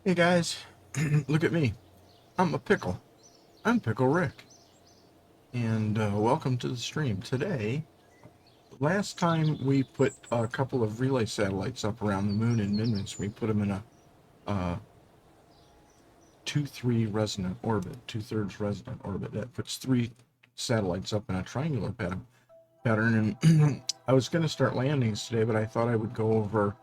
Hey guys, look at me. I'm a pickle. I'm Pickle Rick. And welcome to the stream. Today, last time we put a couple of relay satellites up around the moon in Minmus. We put them in a 2-3 resonant orbit, 2/3 resonant orbit. That puts 3 satellites up in a triangular pattern. And I was going to start landings today, but I thought I would go over,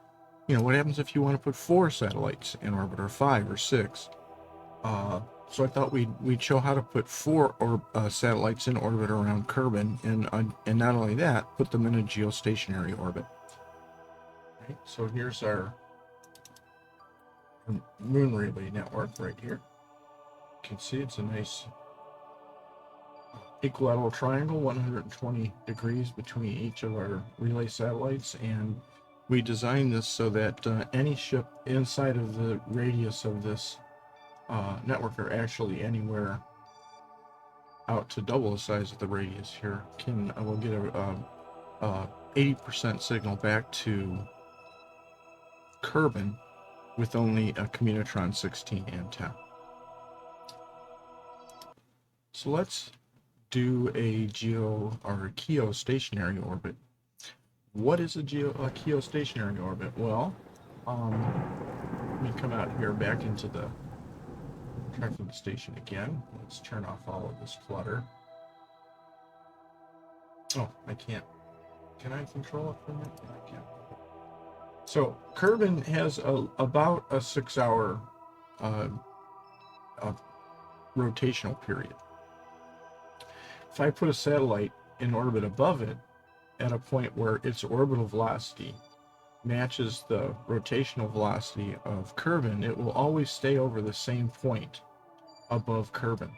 what happens if you want to put 4 satellites in orbit, or 5 or 6. So I thought we'd show how to put 4 satellites in orbit around Kerbin, and not only that, put them in a geostationary orbit. Right, so here's our moon relay network right here. You can see it's a nice equilateral triangle, 120 degrees between each of our relay satellites, and we designed this so that any ship inside of the radius of this network, or actually anywhere out to double the size of the radius here, will get a 80% signal back to Kerbin with only a Communotron 16 antenna. So let's do a keostationary orbit. What is a keostationary orbit? Well, let me come out here back into the tracking station again. Let's turn off all of this clutter. Oh, I can't. Can I control it from it? Yeah, I can. So Kerbin has about a 6-hour rotational period. If I put a satellite in orbit above it at a point where its orbital velocity matches the rotational velocity of Kerbin, it will always stay over the same point above Kerbin.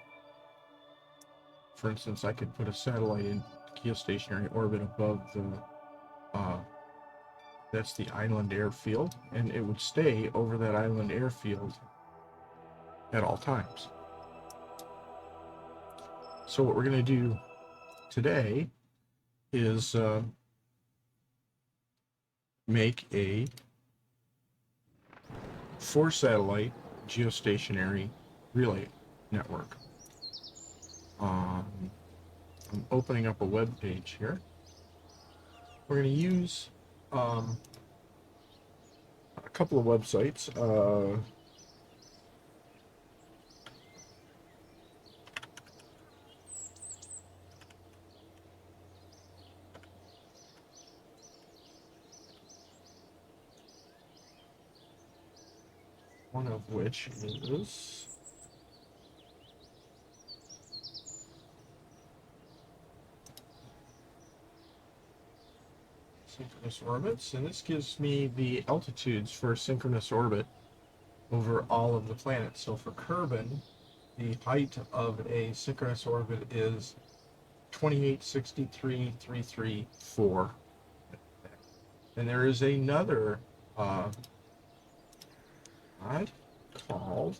For instance, I could put a satellite in geostationary orbit above that's the island airfield, and it would stay over that island airfield at all times. So what we're going to do today is make a 4-satellite geostationary relay network. I'm opening up a web page here. We're going to use a couple of websites. One of which is synchronous orbits, and this gives me the altitudes for synchronous orbit over all of the planets. So for Kerbin, the height of a synchronous orbit is 2863,334. And there is another called,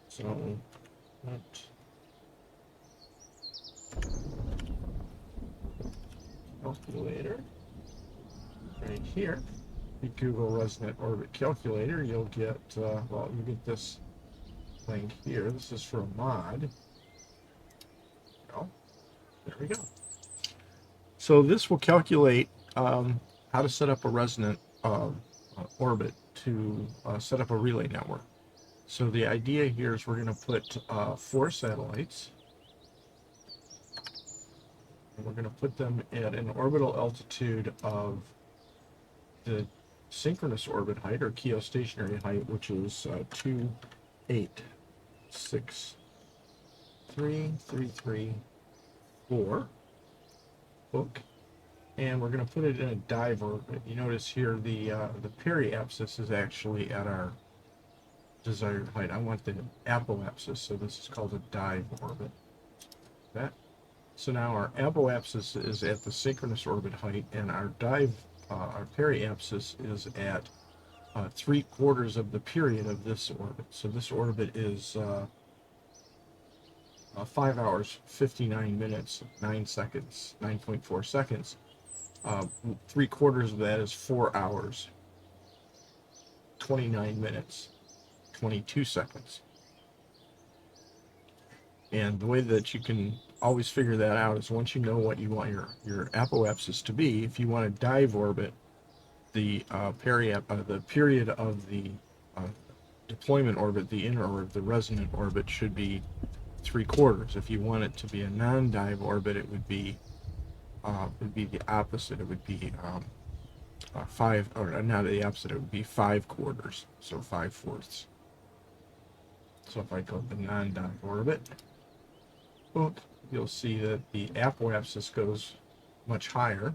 so calculator right here. If you Google resonant orbit calculator, you'll get you get this link here. This is for a mod. Oh, there we go. So this will calculate how to set up a resonant orbit to set up a relay network. So the idea here is we're going to put 4 satellites, and we're going to put them at an orbital altitude of the synchronous orbit height, or keostationary height, which is 286,334. Book. And we're going to put it in a dive orbit. You notice here the periapsis is actually at our desired height. I want the apoapsis, so this is called a dive orbit. So now our apoapsis is at the synchronous orbit height, and our periapsis is at 3/4 of the period of this orbit. So this orbit is 5 hours, 59 minutes, 9 seconds, 9.4 seconds. 3/4 of that is 4 hours, 29 minutes, 22 seconds. And the way that you can always figure that out is once you know what you want your apoapsis to be, if you want to dive orbit, the the period of the uh, deployment orbit, the inner orbit, the resonant orbit should be 3/4. If you want it to be a non-dive orbit, it would be the opposite. It would be five, or not the opposite. It would be 5/4, so 5/4. So if I go to the non-dive orbit, you'll see that the apoapsis goes much higher.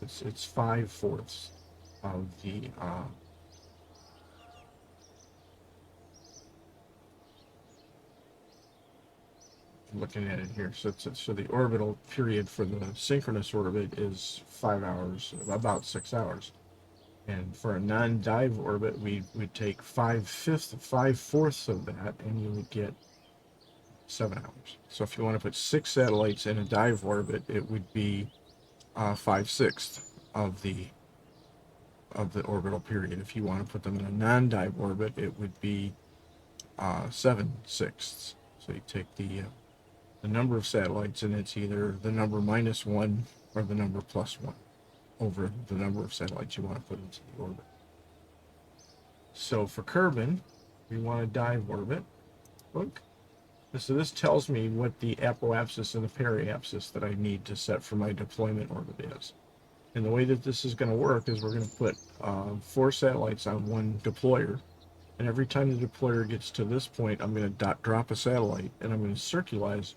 It's 5/4 of the looking at it here. So the orbital period for the synchronous orbit is 5 hours, about 6 hours. And for a non-dive orbit, we would take 5/4 of that, and you would get 7 hours. So if you want to put 6 satellites in a dive orbit, it would be 5/6 of the orbital period. If you want to put them in a non-dive orbit, it would be 7/6. So you take the number of satellites, and it's either the number -1 or the number +1 over the number of satellites you want to put into the orbit. So for Kerbin, we want a dive orbit. Look. So this tells me what the apoapsis and the periapsis that I need to set for my deployment orbit is. And the way that this is going to work is we're going to put 4 satellites on one deployer. And every time the deployer gets to this point, I'm going to drop a satellite, and I'm going to circularize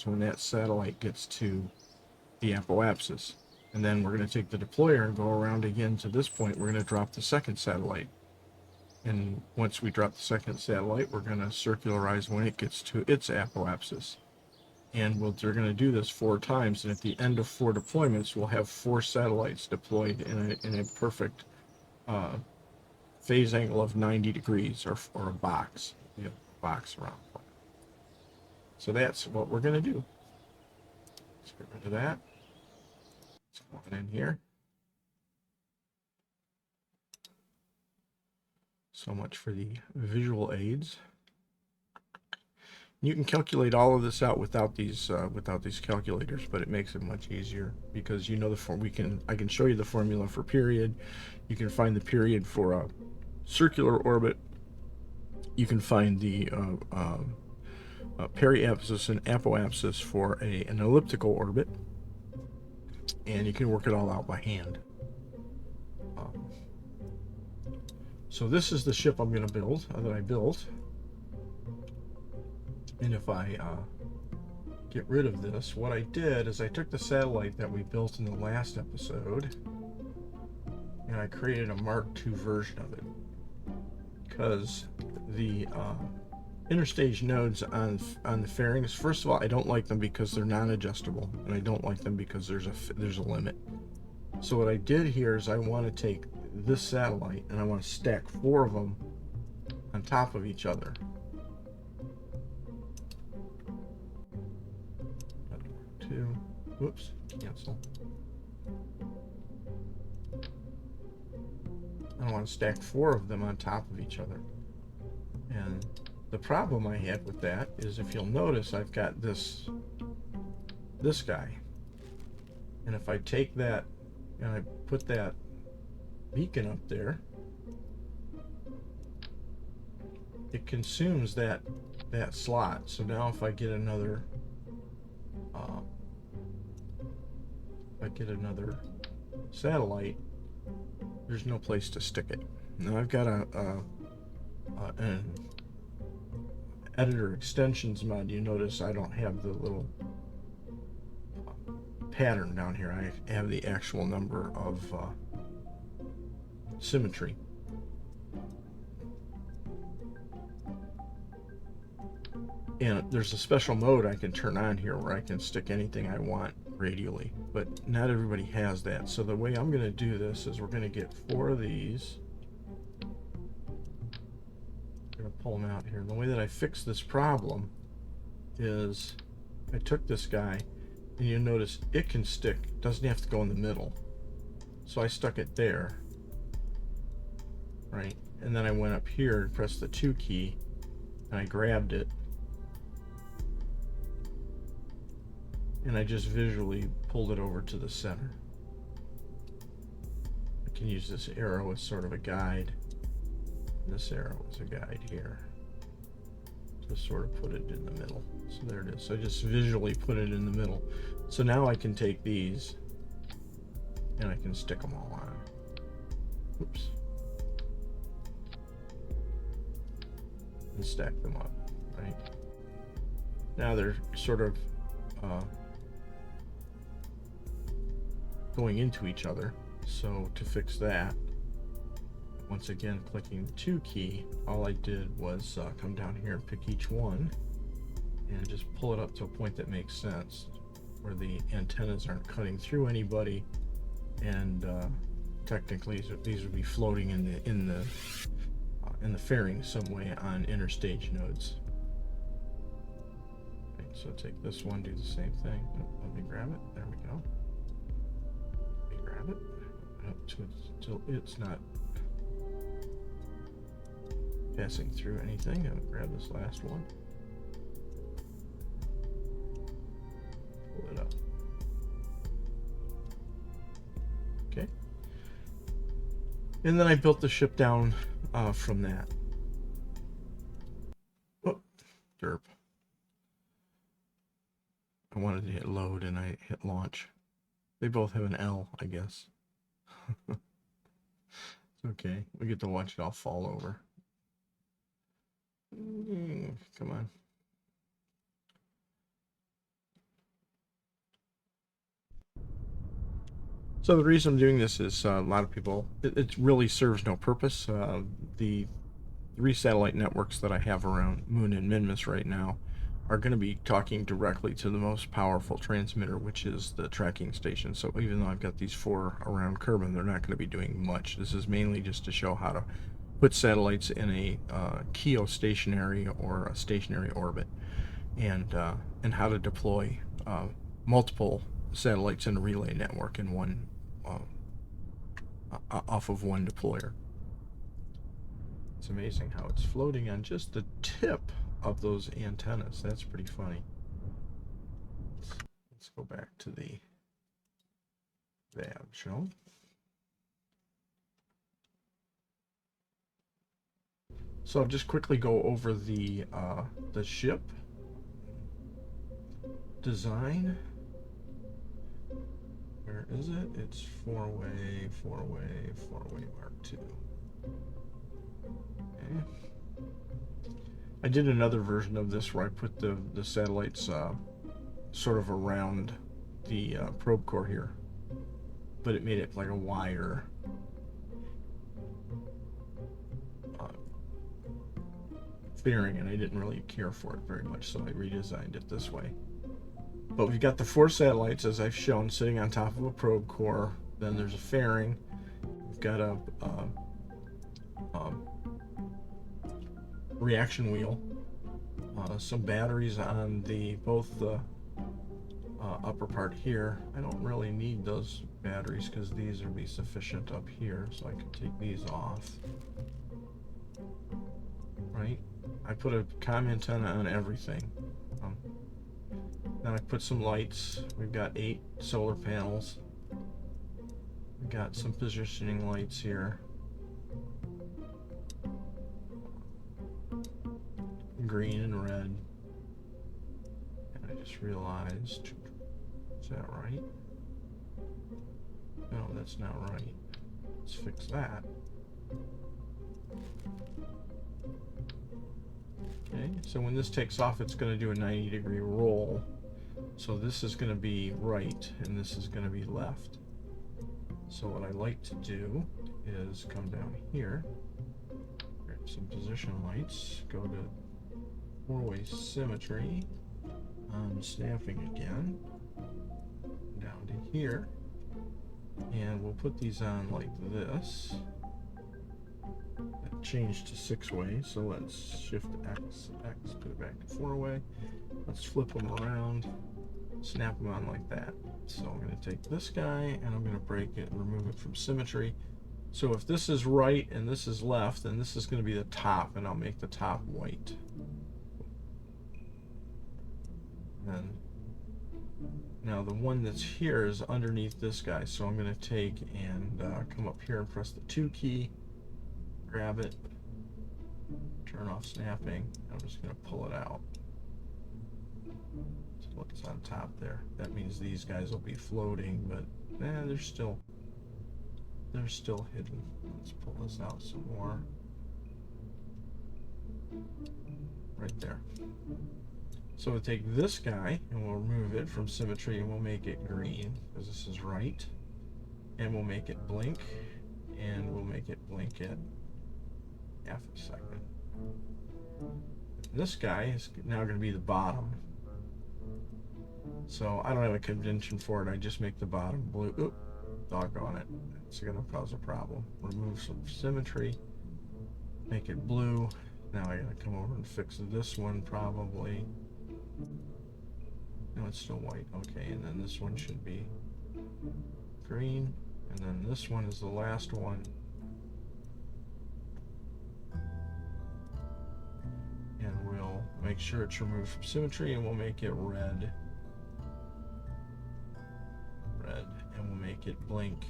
when that satellite gets to the apoapsis. And then we're going to take the deployer and go around again to this point. We're going to drop the second satellite. And once we drop the second satellite, we're going to circularize when it gets to its apoapsis. And they're going to do this 4 times. And at the end of 4 deployments, we'll have 4 satellites deployed in a perfect phase angle of 90 degrees, or a box, box around. So that's what we're going to do. Let's get rid of that. Let's go on in here. So much for the visual aids. You can calculate all of this out without these calculators, but it makes it much easier because you know the form. I can show you the formula for period. You can find the period for a circular orbit. You can find the periapsis and apoapsis for an elliptical orbit, and you can work it all out by hand. So this is the ship I'm going to build, that I built. And if I get rid of this, what I did is I took the satellite that we built in the last episode, and I created a Mark II version of it. Because the interstage nodes on the fairings, first of all, I don't like them because they're non-adjustable, and I don't like them because there's a limit. So what I did here is I want to take this satellite and I want to stack 4 of them on top of each other. Whoops, cancel. I want to stack 4 of them on top of each other. And the problem I had with that is, if you'll notice, I've got this guy. And if I take that and I put that beacon up there, it consumes that slot. So now if I get another satellite, there's no place to stick it. Now I've got an editor extensions mod. You notice I don't have the little pattern down here. I have the actual number of symmetry. And there's a special mode I can turn on here where I can stick anything I want radially, but not everybody has that. So the way I'm going to do this is we're going to get 4 of these. I'm going to pull them out here. And the way that I fix this problem is I took this guy, and you notice it can stick, doesn't have to go in the middle. So I stuck it there, right? and then I went up here and pressed the 2 key, and I grabbed it, and I just visually pulled it over to the center. I can use this arrow as sort of a guide. This arrow is a guide here to sort of put it in the middle. So there it is. So I just visually put it in the middle. So now I can take these and I can stick them all on. Oops. And stack them up, right? Now they're sort of going into each other. So to fix that, once again clicking the 2 key, all I did was come down here and pick each one and just pull it up to a point that makes sense, where the antennas aren't cutting through anybody, and technically these would be floating in the fairing some way on interstage nodes. Okay, so take this one, do the same thing. Let me grab it. There we go. Let me grab it. Until it's not passing through anything. I'll grab this last one. Pull it up. Okay. And then I built the ship down from that. Oh, derp. I wanted to hit load and I hit launch. They both have an L, I guess. It's okay. We get to watch it all fall over. Come on. So the reason I'm doing this is a lot of people, it really serves no purpose. The 3 satellite networks that I have around Moon and Minmus right now are going to be talking directly to the most powerful transmitter, which is the tracking station. So even though I've got these 4 around Kerbin, they're not going to be doing much. This is mainly just to show how to put satellites in a keostationary or a stationary orbit, and how to deploy multiple satellites in a relay network in one off of one deployer. It's amazing how it's floating on just the tip of those antennas. That's pretty funny. Let's go back to the VAB show. So I'll just quickly go over the ship design. Where is it? It's 4-way Mark II. Okay. I did another version of this where I put the satellites sort of around the probe core here, but it made it like a wire fairing, and I didn't really care for it very much, so I redesigned it this way. But we've got the 4 satellites, as I've shown, sitting on top of a probe core. Then there's a fairing. We've got a reaction wheel, some batteries on both the upper part here. I don't really need those batteries because these will be sufficient up here, so I can take these off. Right? I put a comm antenna on everything. Then I put some lights. We've got 8 solar panels. We've got some positioning lights here. Green and red. And I just realized, is that right? No, that's not right. Let's fix that. Okay, so when this takes off, it's going to do a 90-degree roll. So this is going to be right, and this is going to be left. So what I like to do is come down here, grab some position lights, go to 4-way symmetry, snapping again, down to here, and we'll put these on like this. That changed to 6-way, so let's shift X, put it back to 4-way. Let's flip them around, snap them on like that. So I'm going to take this guy and I'm going to break it, remove it from symmetry, So if this is right and this is left, then this is going to be the top, and I'll make the top white. And now the one that's here is underneath this guy, so I'm going to take and come up here and press the 2 key, grab it, turn off snapping. I'm just going to pull it out. So what's on top there? That means these guys will be floating, but they're still hidden. Let's pull this out some more. Right there. So we'll take this guy and we'll remove it from symmetry and we'll make it green because this is right. And we'll make it blink, and we'll make it blink at half a second. This guy is now going to be the bottom. So I don't have a convention for it. I just make the bottom blue. Oop, doggone it. It's going to cause a problem. Remove some symmetry. Make it blue. Now I got to come over and fix this one probably. No, it's still white. Okay, and then this one should be green. And then this one is the last one. And we'll make sure it's removed from symmetry, and we'll make it red. Red. And we'll make it blink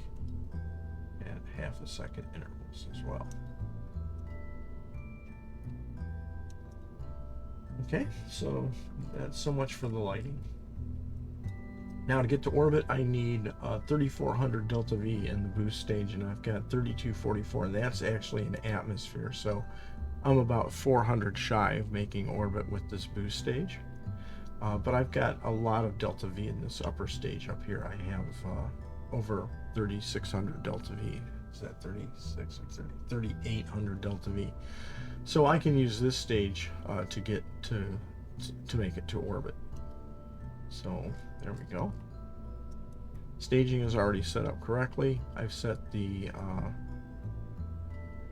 at half a second intervals as well. Okay, so that's so much for the lighting. Now to get to orbit, I need 3400 delta V in the boost stage, and I've got 3244, and that's actually an atmosphere, so I'm about 400 shy of making orbit with this boost stage. But I've got a lot of delta V in this upper stage up here. I have over 3600 delta V. Is that 36 or 30? 3800 delta V. So I can use this stage to get to make it to orbit. So there we go. Staging is already set up correctly. I've set the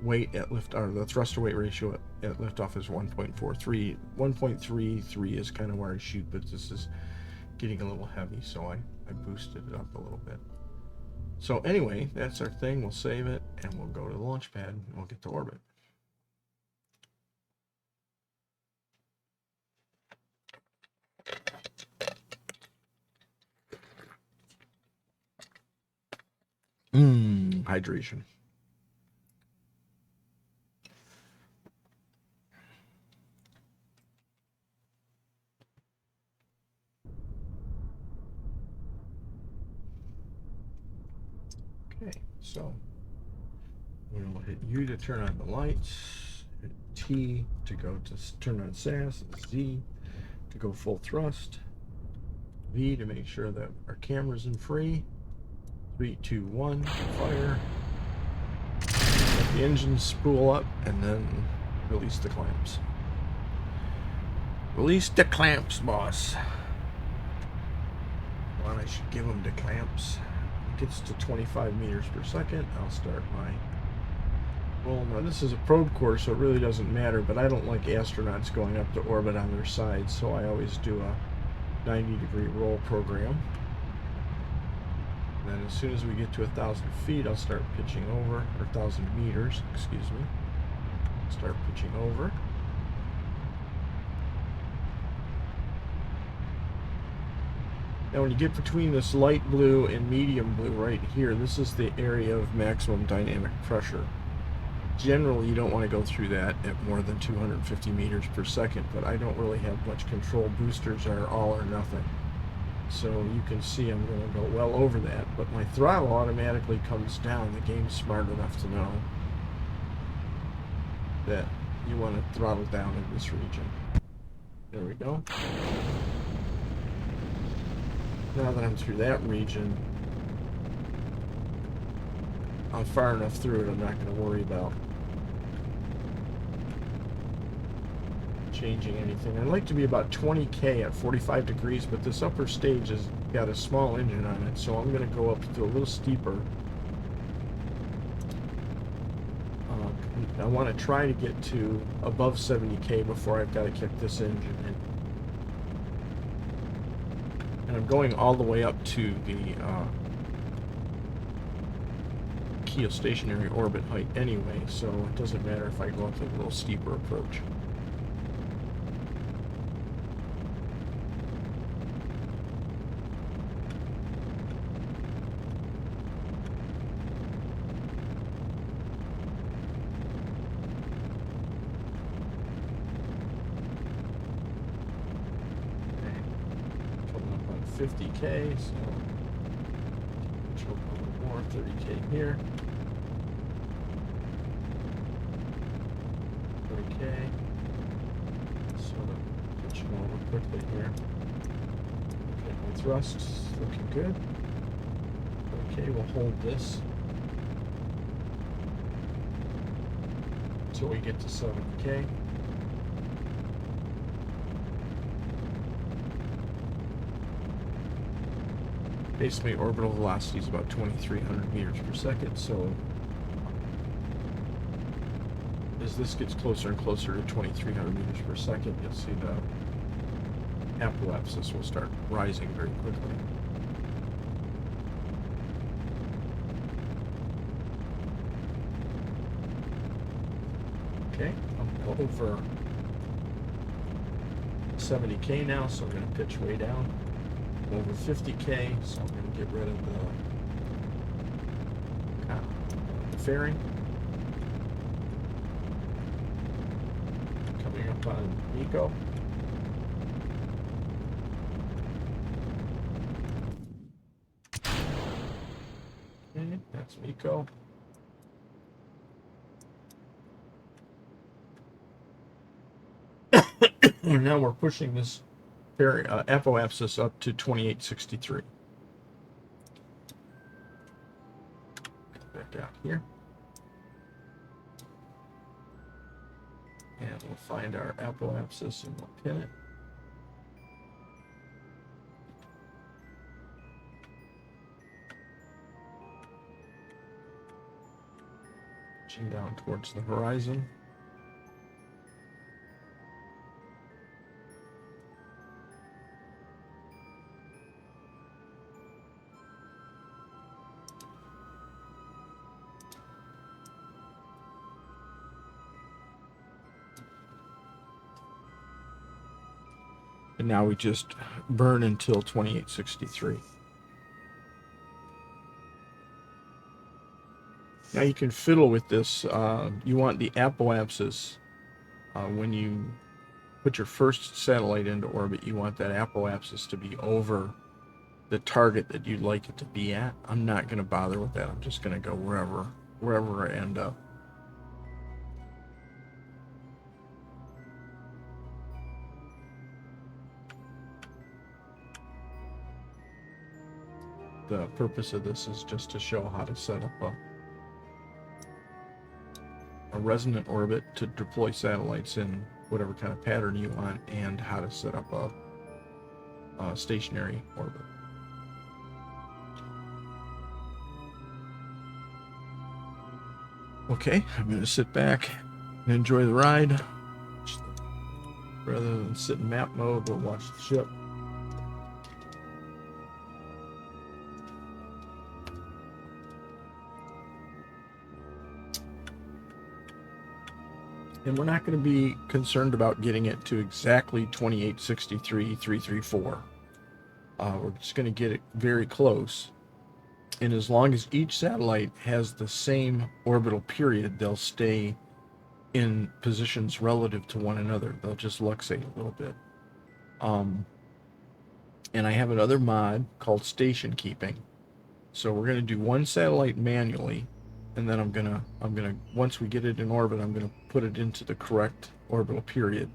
weight at lift, or the thruster weight ratio at liftoff is 1.43. 1.33 is kind of where I shoot, but this is getting a little heavy, so I boosted it up a little bit. So anyway, that's our thing. We'll save it, and we'll go to the launch pad, and we'll get to orbit. Hydration. Okay, so we'll hit U to turn on the lights, hit T to go to turn on SAS, Z to go full thrust, V to make sure that our camera's in free. 3, 2, 1, fire. Let the engine spool up and then release the clamps. Release the clamps, boss. Well, I should give them the clamps. It gets to 25 meters per second. I'll start my roll. Now this is a probe course, so it really doesn't matter, but I don't like astronauts going up to orbit on their sides, so I always do a 90-degree roll program. And then as soon as we get to 1,000 feet, I'll start pitching over, or 1,000 meters, excuse me. Start pitching over. Now when you get between this light blue and medium blue right here, this is the area of maximum dynamic pressure. Generally, you don't want to go through that at more than 250 meters per second, but I don't really have much control. Boosters are all or nothing. So you can see I'm going to go well over that, but my throttle automatically comes down. The game's smart enough to know that you want to throttle down in this region. There we go. Now that I'm through that region, I'm far enough through it, I'm not going to worry about changing anything. I'd like to be about 20K at 45 degrees, but this upper stage has got a small engine on it, so I'm going to go up to a little steeper. I want to try to get to above 70K before I've got to kick this engine in. And I'm going all the way up to the geostationary orbit height anyway, so it doesn't matter if I go up a little steeper approach. Coming up on 50K, so push up a little more, 30K here. 40K. Sort of pitching over quickly here. Okay, my thrust's looking good. Okay, we'll hold this until we get to 70K. Basically, orbital velocity is about 2,300 meters per second, so as this gets closer and closer to 2,300 meters per second, you'll see the apoapsis will start rising very quickly. Okay, I'm over 70K now, so I'm going to pitch way down. Over 50K, so I'm going to get rid of the fairing. Coming up on MECO. Okay, that's MECO. Now we're pushing this apoapsis up to 2863. Back out here. And we'll find our apoapsis and we'll pin it. Pushing down towards the horizon. And now we just burn until 2863. Now you can fiddle with this. You want the apoapsis, when you put your first satellite into orbit, you want that apoapsis to be over the target that you'd like it to be at. I'm not going to bother with that. I'm just going to go wherever I end up. The purpose of this is just to show how to set up a resonant orbit to deploy satellites in whatever kind of pattern you want, and how to set up a stationary orbit. Okay, I'm going to sit back and enjoy the ride. Rather than sit in map mode, we'll watch the ship. And we're not going to be concerned about getting it to exactly 2863,334. We're just going to get it very close. And as long as each satellite has the same orbital period, they'll stay in positions relative to one another. They'll just luxate a little bit. And I have another mod called station keeping. So we're going to do one satellite manually. And then I'm gonna once we get it in orbit, I'm gonna put it into the correct orbital period.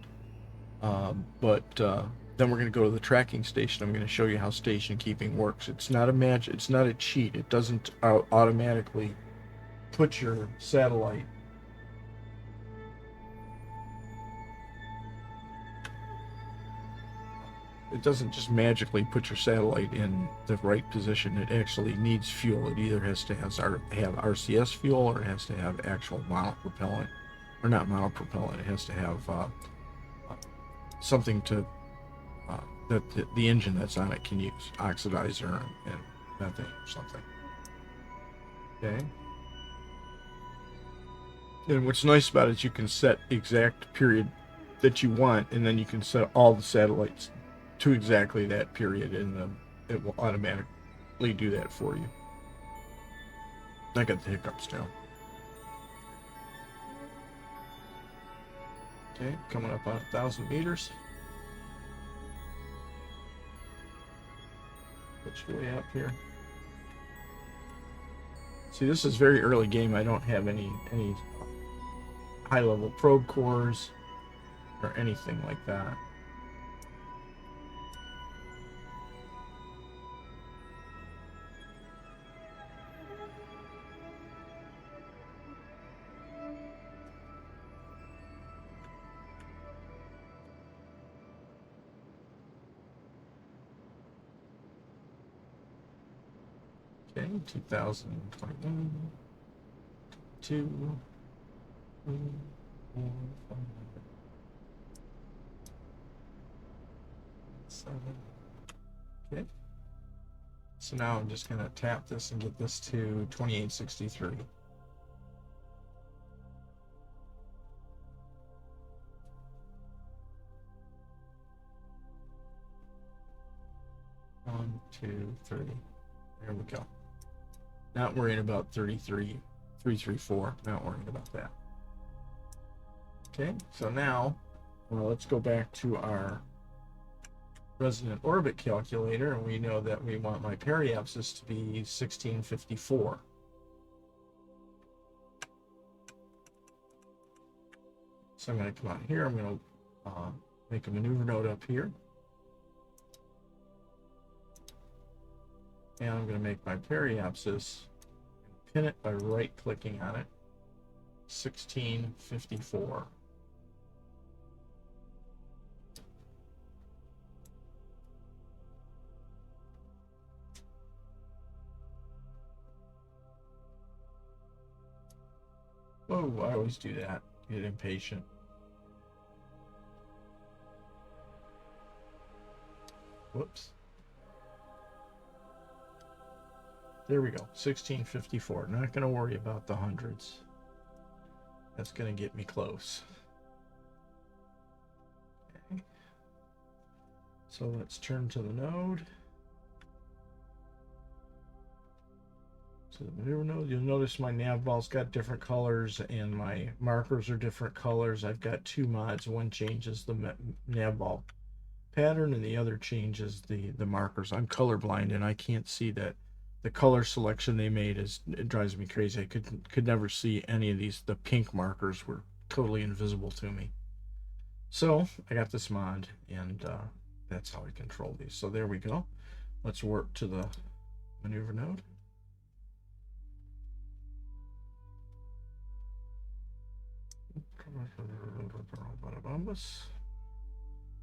Then we're gonna go to the tracking station. I'm gonna show you how station keeping works. It's not a magic. It's not a cheat. It doesn't automatically put your satellite it doesn't just magically put your satellite in the right position. It actually needs fuel. It either has to have RCS fuel, or it has to have actual monopropellant, or not monopropellant. It has to have something to that the engine that's on it can use, oxidizer and methane or something. Okay. And what's nice about it is you can set exact period that you want, and then you can set all the satellites to exactly that period, and it will automatically do that for you. I got the hiccups now. Okay, coming up on 1,000 meters. Put you way up here. See, this is very early game. I don't have any high-level probe cores or anything like that. Okay, 2021, 2, 3, 4, 5, 7. Okay. So now I'm just going to tap this and get this to 2863. One, two, three. There we go. Not worrying about 334. Not worrying about that. Okay, so now let's go back to our resonant orbit calculator, and we know that we want my periapsis to be 1654. So I'm going to come out here. I'm going to make a maneuver node up here. And I'm going to make my periapsis, pin it by right-clicking on it, 1654. Whoa, I always do that. Get impatient. Whoops. There we go, 1654. Not going to worry about the hundreds. That's going to get me close. Okay. So let's turn to the node. So the maneuver node, you'll notice my nav ball's got different colors and my markers are different colors. I've got two mods. One changes the nav ball pattern and the other changes the markers. I'm colorblind and I can't see that. The color selection they made it drives me crazy. I could never see any of these. The pink markers were totally invisible to me. So I got this mod, and that's how I control these. So there we go. Let's warp to the maneuver node.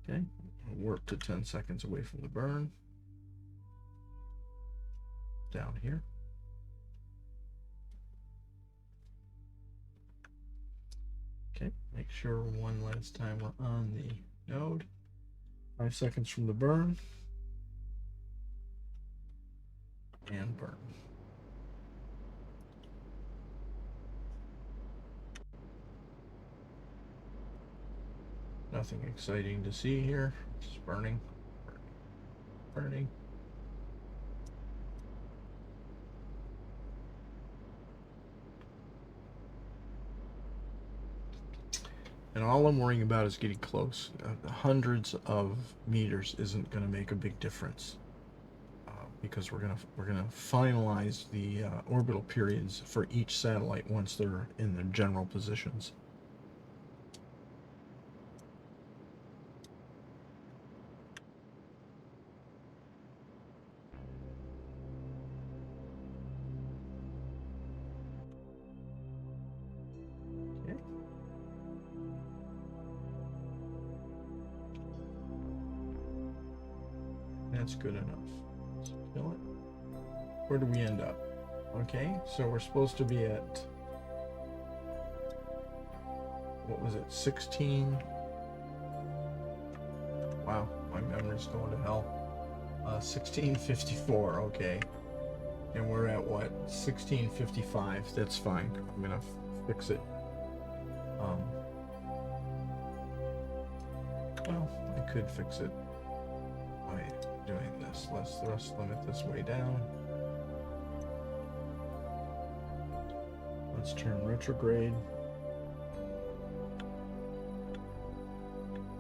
Okay, warp to 10 seconds away from the burn. Down here. Okay, make sure one last time we're on the node. 5 seconds from the burn. And burn. Nothing exciting to see here. Just burning, burning, burning. And all I'm worrying about is getting close. Hundreds of meters isn't going to make a big difference because we're gonna finalize the orbital periods for each satellite once they're in their general positions. That's good enough. Let's kill it. Where do we end up? Okay, so we're supposed to be at, what was it, 16? Wow, my memory's going to hell. 1654, okay. And we're at what? 1655. That's fine. I'm gonna fix it Well, I could fix it by doing this. Let's thrust limit this way down. Let's turn retrograde.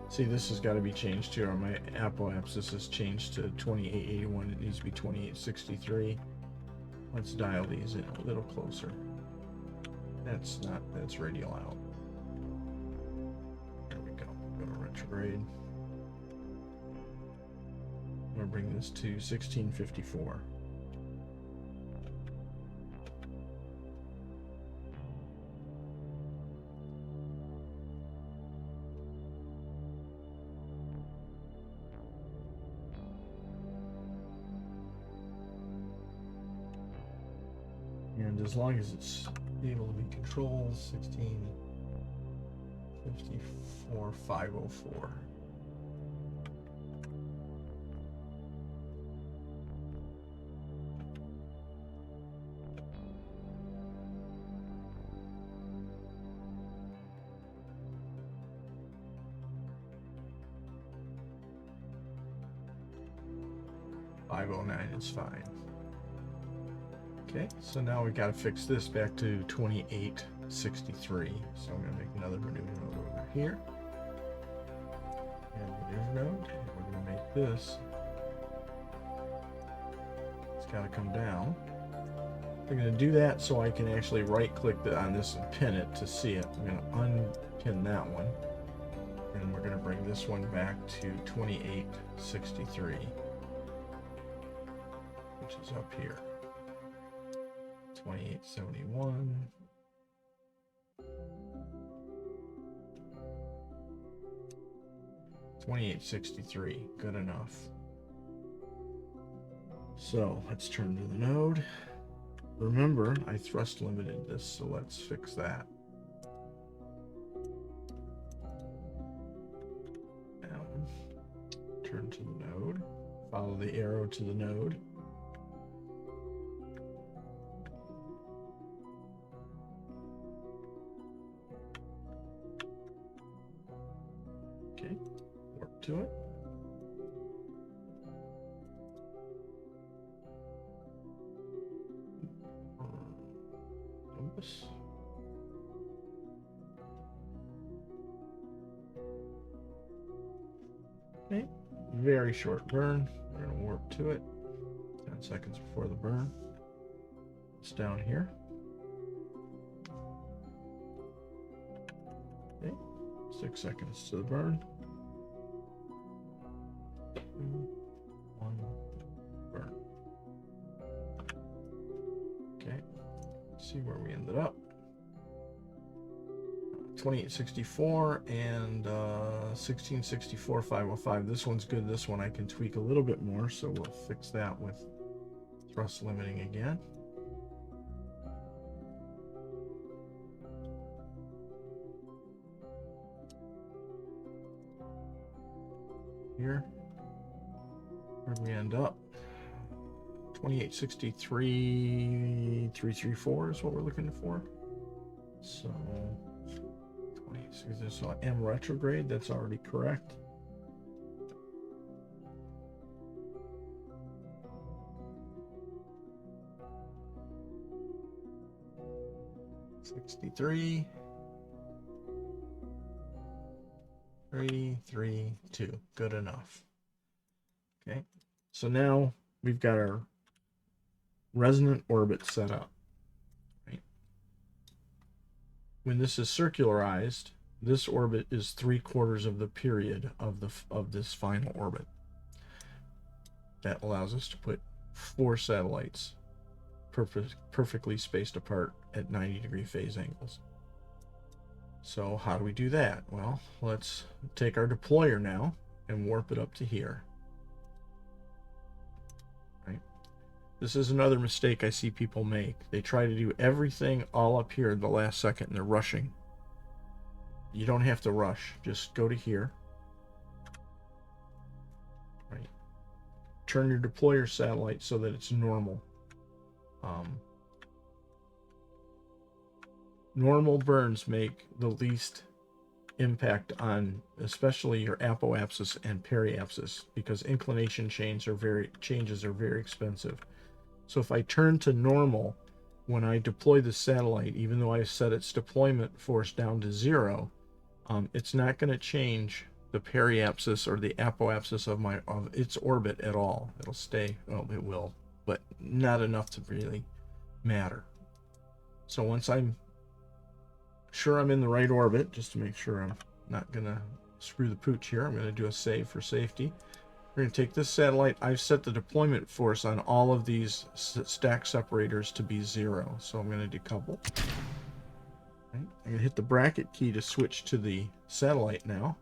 See, this has got to be changed here on my Apple apps. This is changed to 2881. It needs to be 2863. Let's dial these in a little closer. That's radial out. There we go. Go to retrograde. I'm going to bring this to 1654. And as long as it's able to be controlled, 1654, 504. Is fine. Okay, so now we got to fix this back to 2863. So I'm going to make another maneuver node over here. And maneuver node. And we're going to make this. It's got to come down. I'm going to do that so I can actually right click on this and pin it to see it. I'm going to unpin that one. And we're going to bring this one back to 2863. Which is up here. 2871. $28.63, good enough. So let's turn to the node. Remember, I thrust limited this, so let's fix that. Down. Turn to the node. Follow the arrow to the node. Okay, warp to it. Oops. Okay, very short burn. We're going to warp to it. 10 seconds before the burn. It's down here. Okay, 6 seconds to the burn. 2, 1, burn. Okay, let's see where we ended up. 2864 and 1664, 505. This one's good. This one I can tweak a little bit more, so we'll fix that with thrust limiting again. Here, where do we end up? 2863, 334 is what we're looking for. So 26, so M retrograde, that's already correct. $63, 332, good enough. Okay, so now we've got our resonant orbit set up. Right? When this is circularized, this orbit is 3/4 of the period of this final orbit. That allows us to put 4 satellites perfectly spaced apart at 90-degree phase angles. So how do we do that? Well, let's take our deployer now and warp it up to here. Right? This is another mistake I see people make. They try to do everything all up here at the last second and they're rushing. You don't have to rush. Just go to here. Right. Turn your deployer satellite so that it's normal. normal burns make the least impact on especially your apoapsis and periapsis, because inclination changes are very expensive. So if I turn to normal when I deploy the satellite, even though I set its deployment force down to 0, it's not going to change the periapsis or the apoapsis of its orbit at all. It'll stay, well, it will, but not enough to really matter. So once I'm sure I'm in the right orbit, just to make sure I'm not going to screw the pooch here, I'm going to do a save for safety. We're going to take this satellite. I've set the deployment force on all of these stack separators to be 0. So I'm going to decouple. Right. I'm going to hit the bracket key to switch to the satellite now.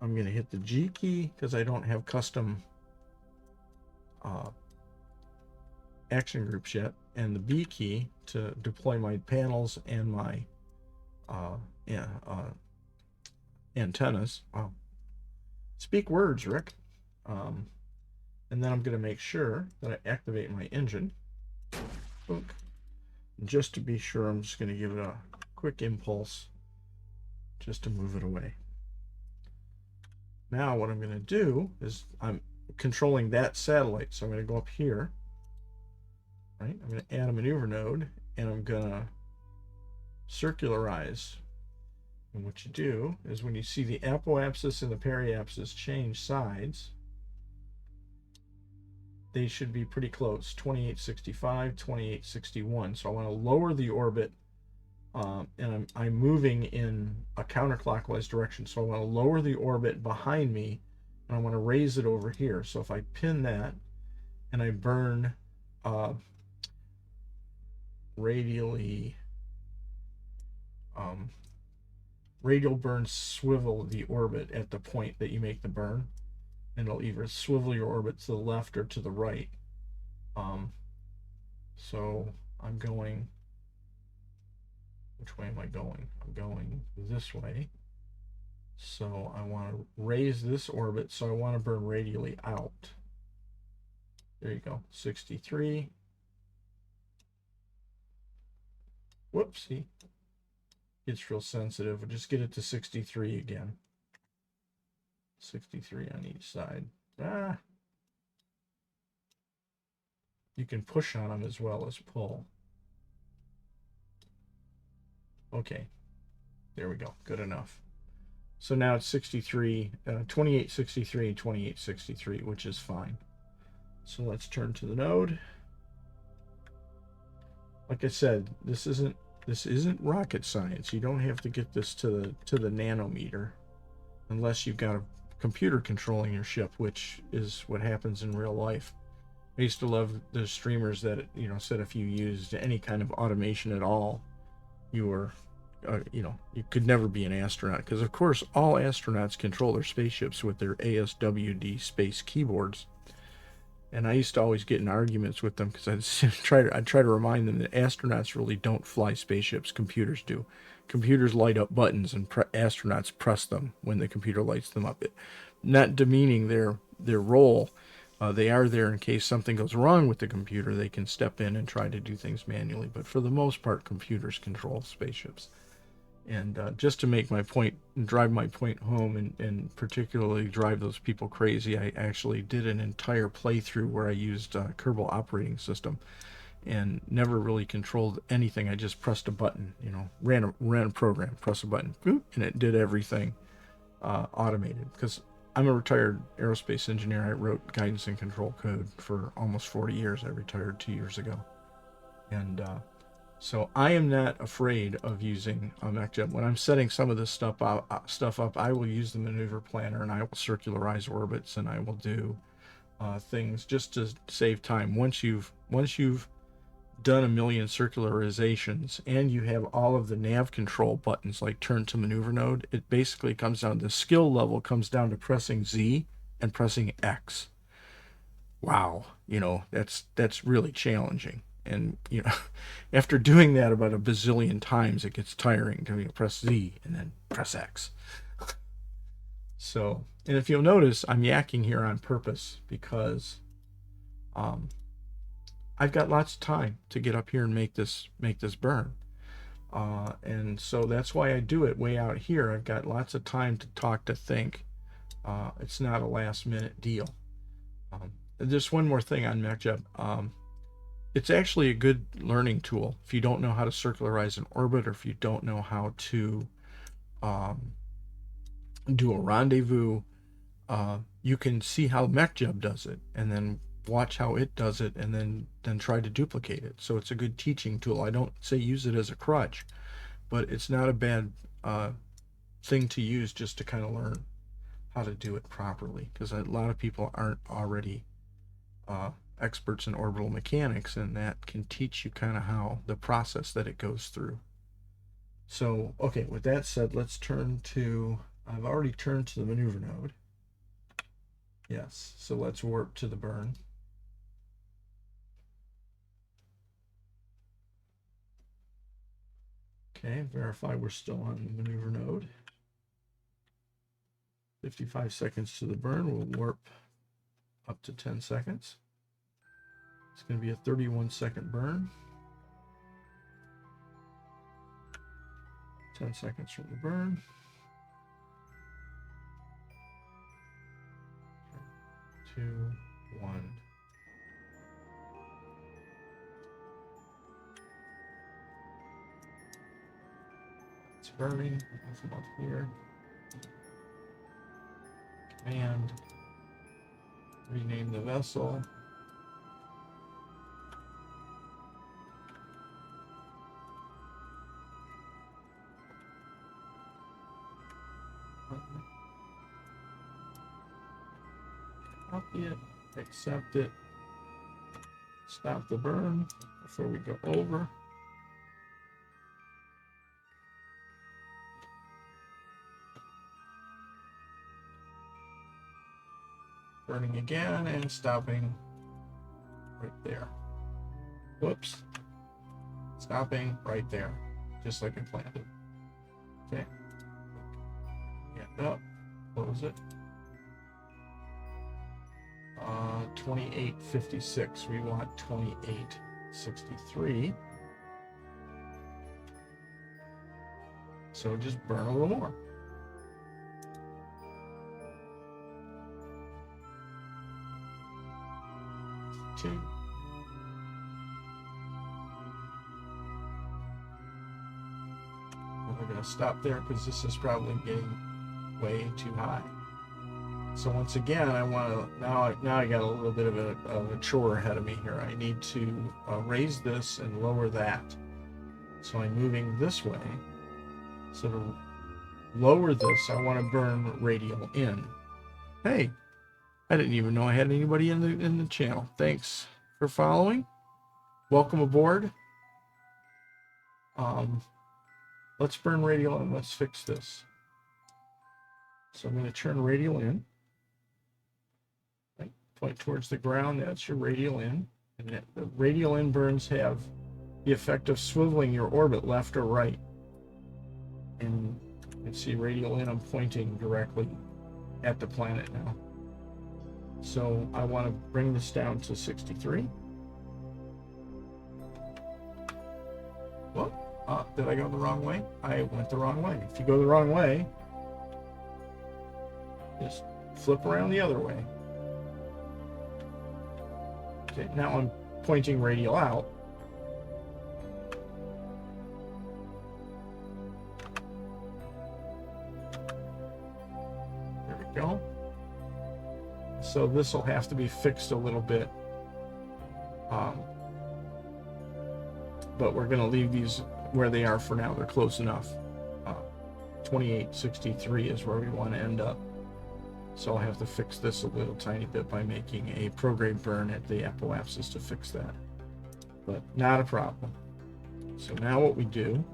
I'm going to hit the G key because I don't have custom action groups yet, and the B key to deploy my panels and my antennas. Wow. Speak words, Rick. And then I'm going to make sure that I activate my engine. Boom. Just to be sure, I'm just going to give it a quick impulse just to move it away. Now what I'm going to do is I'm controlling that satellite. So I'm going to go up here. Right? I'm going to add a maneuver node, and I'm going to circularize. And what you do is when you see the apoapsis and the periapsis change sides, they should be pretty close, 2865, 2861. So I want to lower the orbit, and I'm moving in a counterclockwise direction. So I want to lower the orbit behind me, and I want to raise it over here. So if I pin that and I burn radially, radial burn swivel the orbit at the point that you make the burn, and it'll either swivel your orbit to the left or to the right. So I'm going, which way am I going? I'm going this way. So I want to raise this orbit, so I want to burn radially out. There you go, 63. Whoopsie. It's real sensitive. We'll just get it to 63 again. 63 on each side. You can push on them as well as pull. Okay, there we go, good enough. So now it's 63, 2863 and 2863, which is fine. So let's turn to the node. Like I said, this isn't rocket science. You don't have to get this to the nanometer unless you've got a computer controlling your ship, which is what happens in real life. I used to love the streamers that, said if you used any kind of automation at all, you were, you could never be an astronaut, because of course all astronauts control their spaceships with their ASWD space keyboards. And I used to always get in arguments with them because I'd try to remind them that astronauts really don't fly spaceships. Computers do. Computers light up buttons, and astronauts press them when the computer lights them up. Not demeaning their role. They are there in case something goes wrong with the computer. They can step in and try to do things manually. But for the most part, computers control spaceships. And just to make my point, drive my point home, and particularly drive those people crazy, I actually did an entire playthrough where I used Kerbal operating system and never really controlled anything. I just pressed a button, ran a program, press a button, boop, and it did everything automated. Because I'm a retired aerospace engineer. I wrote guidance and control code for almost 40 years. I retired 2 years ago. And so I am not afraid of using MechJet. When I'm setting some of this stuff up, I will use the maneuver planner, and I will circularize orbits, and I will do things just to save time. Once you've done a million circularizations and you have all of the nav control buttons like turn to maneuver node, it basically comes down, the skill level comes down to pressing Z and pressing X. Wow, that's really challenging. And after doing that about a bazillion times, it gets tiring to press Z and then press X. So, and if you'll notice, I'm yakking here on purpose because I've got lots of time to get up here and make this burn. And so that's why I do it way out here. I've got lots of time to talk, to think. It's not a last minute deal. Just one more thing on MechJeb. It's actually a good learning tool if you don't know how to circularize an orbit, or if you don't know how to do a rendezvous. You can see how MechJeb does it, and then watch how it does it, and then try to duplicate it. So it's a good teaching tool. I don't say use it as a crutch, but it's not a bad thing to use just to kind of learn how to do it properly, because a lot of people aren't already experts in orbital mechanics, and that can teach you kind of how the process that it goes through. So, okay, with that said, let's turn to, I've already turned to the maneuver node. Yes, so let's warp to the burn. Okay, verify we're still on the maneuver node. 55 seconds to the burn. We'll warp up to 10 seconds. It's going to be a 31-second burn. 10 seconds from the burn. 3, 2, 1. It's burning. That's about here. Command. Rename the vessel. Copy it, accept it, stop the burn before we go over. Burning again and stopping right there. Whoops. Stopping right there, just like I planned it. Okay. Hand up, close it. 2856. We want 2863. So just burn a little more. Two. We're going to stop there because this is probably getting way too high. So once again, I want to, now I got a little bit of a chore ahead of me here. I need to raise this and lower that. So I'm moving this way. So to lower this, I want to burn radial in. Hey, I didn't even know I had anybody in the channel. Thanks for following. Welcome aboard. Let's burn radial in. Let's fix this. So I'm going to turn radial in. Point towards the ground, that's your radial in. And the radial in burns have the effect of swiveling your orbit left or right. And you can see radial in, I'm pointing directly at the planet now. So I want to bring this down to 63. Whoop. Did I go the wrong way? I went the wrong way. If you go the wrong way, just flip around the other way. Okay, now I'm pointing radial out. There we go. So this will have to be fixed a little bit. But we're going to leave these where they are for now. They're close enough. 2863 is where we want to end up. So I'll have to fix this a little tiny bit by making a prograde burn at the apoapsis to fix that. But not a problem. So now what we do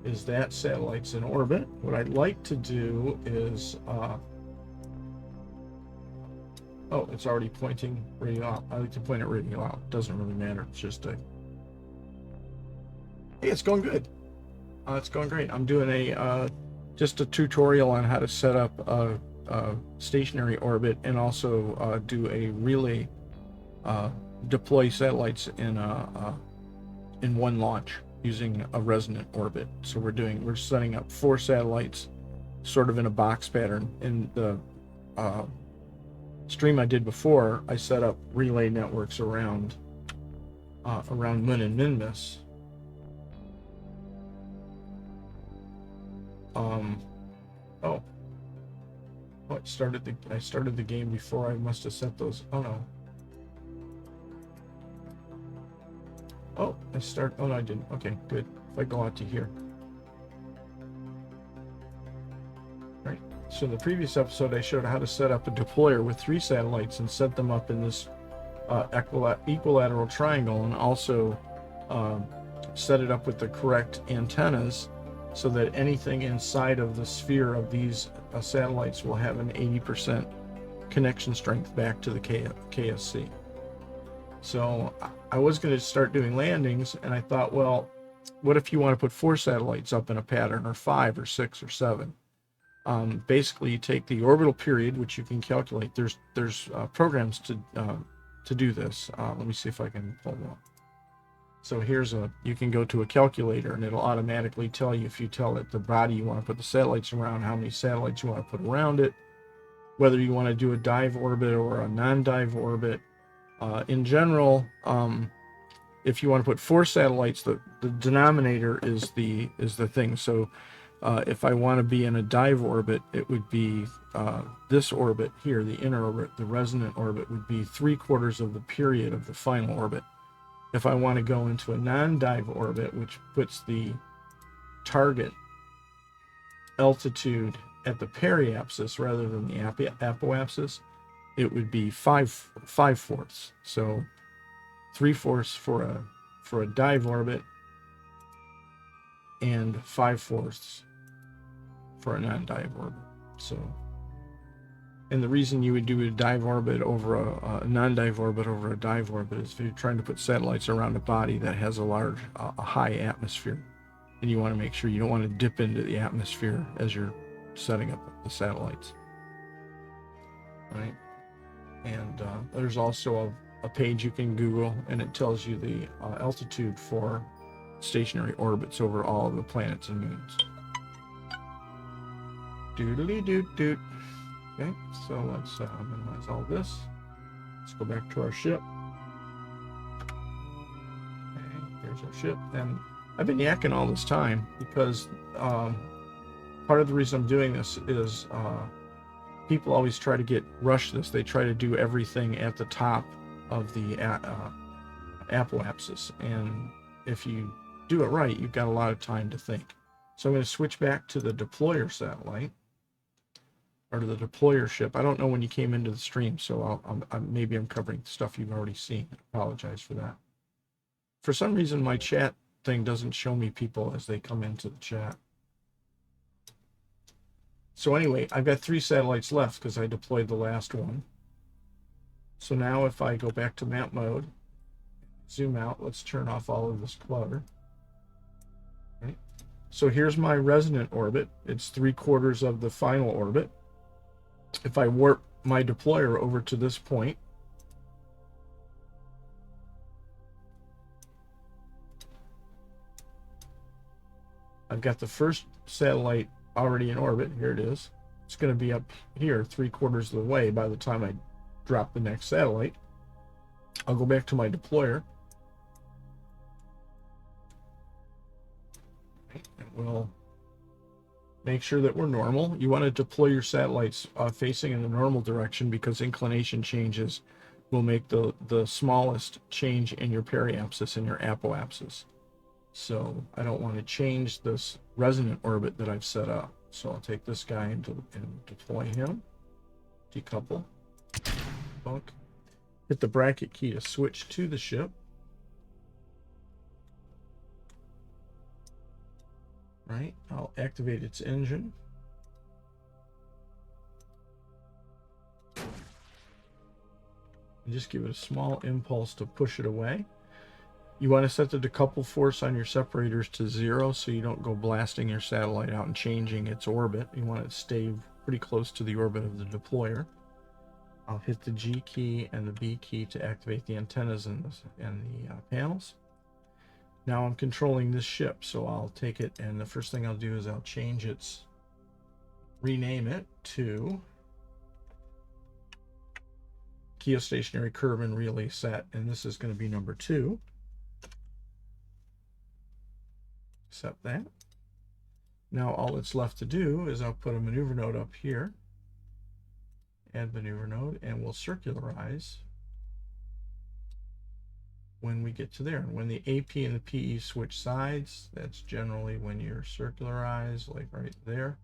is that satellite's in orbit. What I'd like to do is, oh, it's already pointing radial out. I like to point it radial out. It doesn't really matter. It's just a, hey, it's going good. It's going great. I'm doing a just a tutorial on how to set up a stationary orbit, and also do a relay, deploy satellites in one launch. using a resonant orbit. So we're setting up 4 satellites sort of in a box pattern. In the stream I did before, I set up relay networks around Mun and Minmus. Oh, I started the game before. I must have set those. Oh no. Oh, oh no, I didn't. Okay, good. If I go out to here. Right. So in the previous episode, I showed how to set up a deployer with 3 satellites and set them up in this equilateral triangle, and also set it up with the correct antennas so that anything inside of the sphere of these satellites will have an 80% connection strength back to the KSC. So I was going to start doing landings, and I thought, well, what if you want to put 4 satellites up in a pattern, or 5 or 6 or 7? Basically, you take the orbital period, which you can calculate. There's programs to do this. Let me see if I can pull one. So you can go to a calculator, and it'll automatically tell you, if you tell it the body you want to put the satellites around, how many satellites you want to put around it, whether you want to do a dive orbit or a non-dive orbit. In general, if you want to put 4 satellites, the denominator is the thing. So if I want to be in a dive orbit, it would be this orbit here, the inner orbit, the resonant orbit, would be 3/4 of the period of the final orbit. If I want to go into a non-dive orbit, which puts the target altitude at the periapsis rather than the apoapsis, it would be 5/4. So 3/4 for a dive orbit, and 5/4 for a non-dive orbit. So, and the reason you would do a dive orbit over a non-dive orbit over a dive orbit is if you're trying to put satellites around a body that has a high atmosphere, and you want to make sure you don't want to dip into the atmosphere as you're setting up the satellites, right? And there's also a page you can Google, and it tells you the altitude for stationary orbits over all of the planets and moons. Doodly doot doot. Okay, so let's minimize all this. Let's go back to our ship. Okay, here's our ship. And I've been yakking all this time because part of the reason I'm doing this is people always try to rush this. They try to do everything at the top of the apoapsis, and if you do it right, you've got a lot of time to think. So I'm going to switch back to the deployer satellite, or to the deployer ship. I don't know when you came into the stream, so maybe I'm covering stuff you've already seen. I apologize for that. For some reason, my chat thing doesn't show me people as they come into the chat. So anyway, I've got 3 satellites left because I deployed the last one. So now if I go back to map mode, zoom out, let's turn off all of this clutter. Okay. So here's my resonant orbit. It's 3/4 of the final orbit. If I warp my deployer over to this point, I've got the first satellite already in orbit. Here it is. It's going to be up here 3/4 of the way by the time I drop the next satellite. I'll go back to my deployer. And we'll make sure that we're normal. You want to deploy your satellites facing in the normal direction, because inclination changes will make the smallest change in your periapsis and your apoapsis. So I don't want to change this resonant orbit that I've set up. So I'll take this guy and deploy him. Decouple. Bunk. Hit the bracket key to switch to the ship. Right, I'll activate its engine. And just give it a small impulse to push it away. You want to set the decouple force on your separators to 0 so you don't go blasting your satellite out and changing its orbit. You want it to stay pretty close to the orbit of the deployer. I'll hit the G key and the B key to activate the antennas and the panels. Now I'm controlling this ship, so I'll take it, and the first thing I'll do is I'll rename it to Keostationary Kerbin Relay Set, and this is going to be number 2. Accept that. Now all that's left to do is I'll put a maneuver node up here, add maneuver node, and we'll circularize when we get to there. And when the AP and the PE switch sides, that's generally when you're circularized, like right there.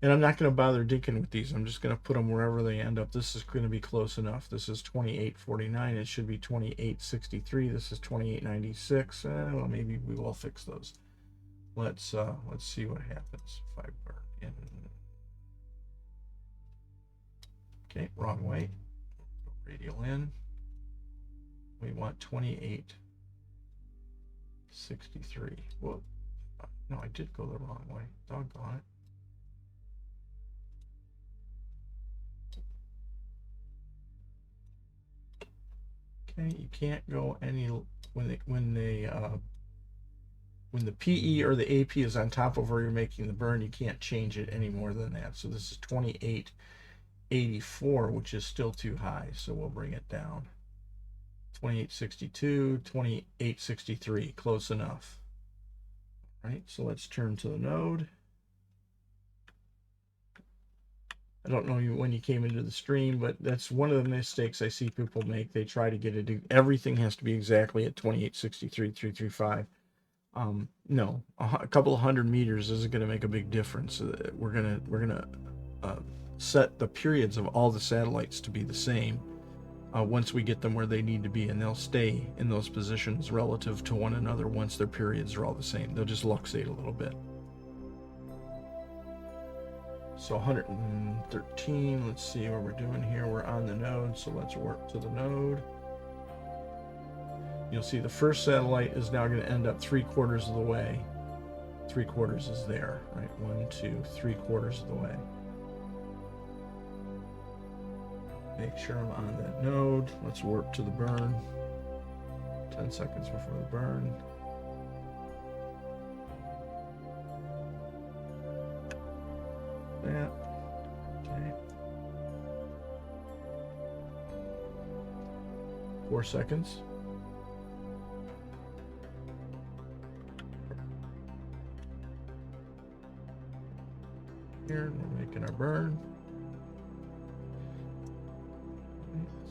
And I'm not going to bother dinking with these. I'm just going to put them wherever they end up. This is going to be close enough. This is 2849. It should be 2863. This is 2896. Well, maybe we will fix those. Let's see what happens if I burn in. Okay, wrong way. Radial in. We want 2863. Whoa. No, I did go the wrong way. Doggone it. Okay, you can't go any when the PE or the AP is on top of where you're making the burn, you can't change it any more than that. So this is 2884, which is still too high. So we'll bring it down. 2862, 2863, close enough. All right, so let's turn to the node. I don't know when you came into the stream, but that's one of the mistakes I see people make. They try to get it. Everything has to be exactly at 2863, 335. No, a couple of 100 meters isn't going to make a big difference. We're gonna set the periods of all the satellites to be the same once we get them where they need to be, and they'll stay in those positions relative to one another once their periods are all the same. They'll just luxate a little bit. So 113, let's see what we're doing here. We're on the node, so let's work to the node. You'll see the first satellite is now going to end up 3/4 of the way. 3/4 is there, right? 1, 2, 3/4 of the way. Make sure I'm on that node. Let's warp to the burn. 10 seconds before the burn. That. Okay. 4 seconds. Here, we're making our burn.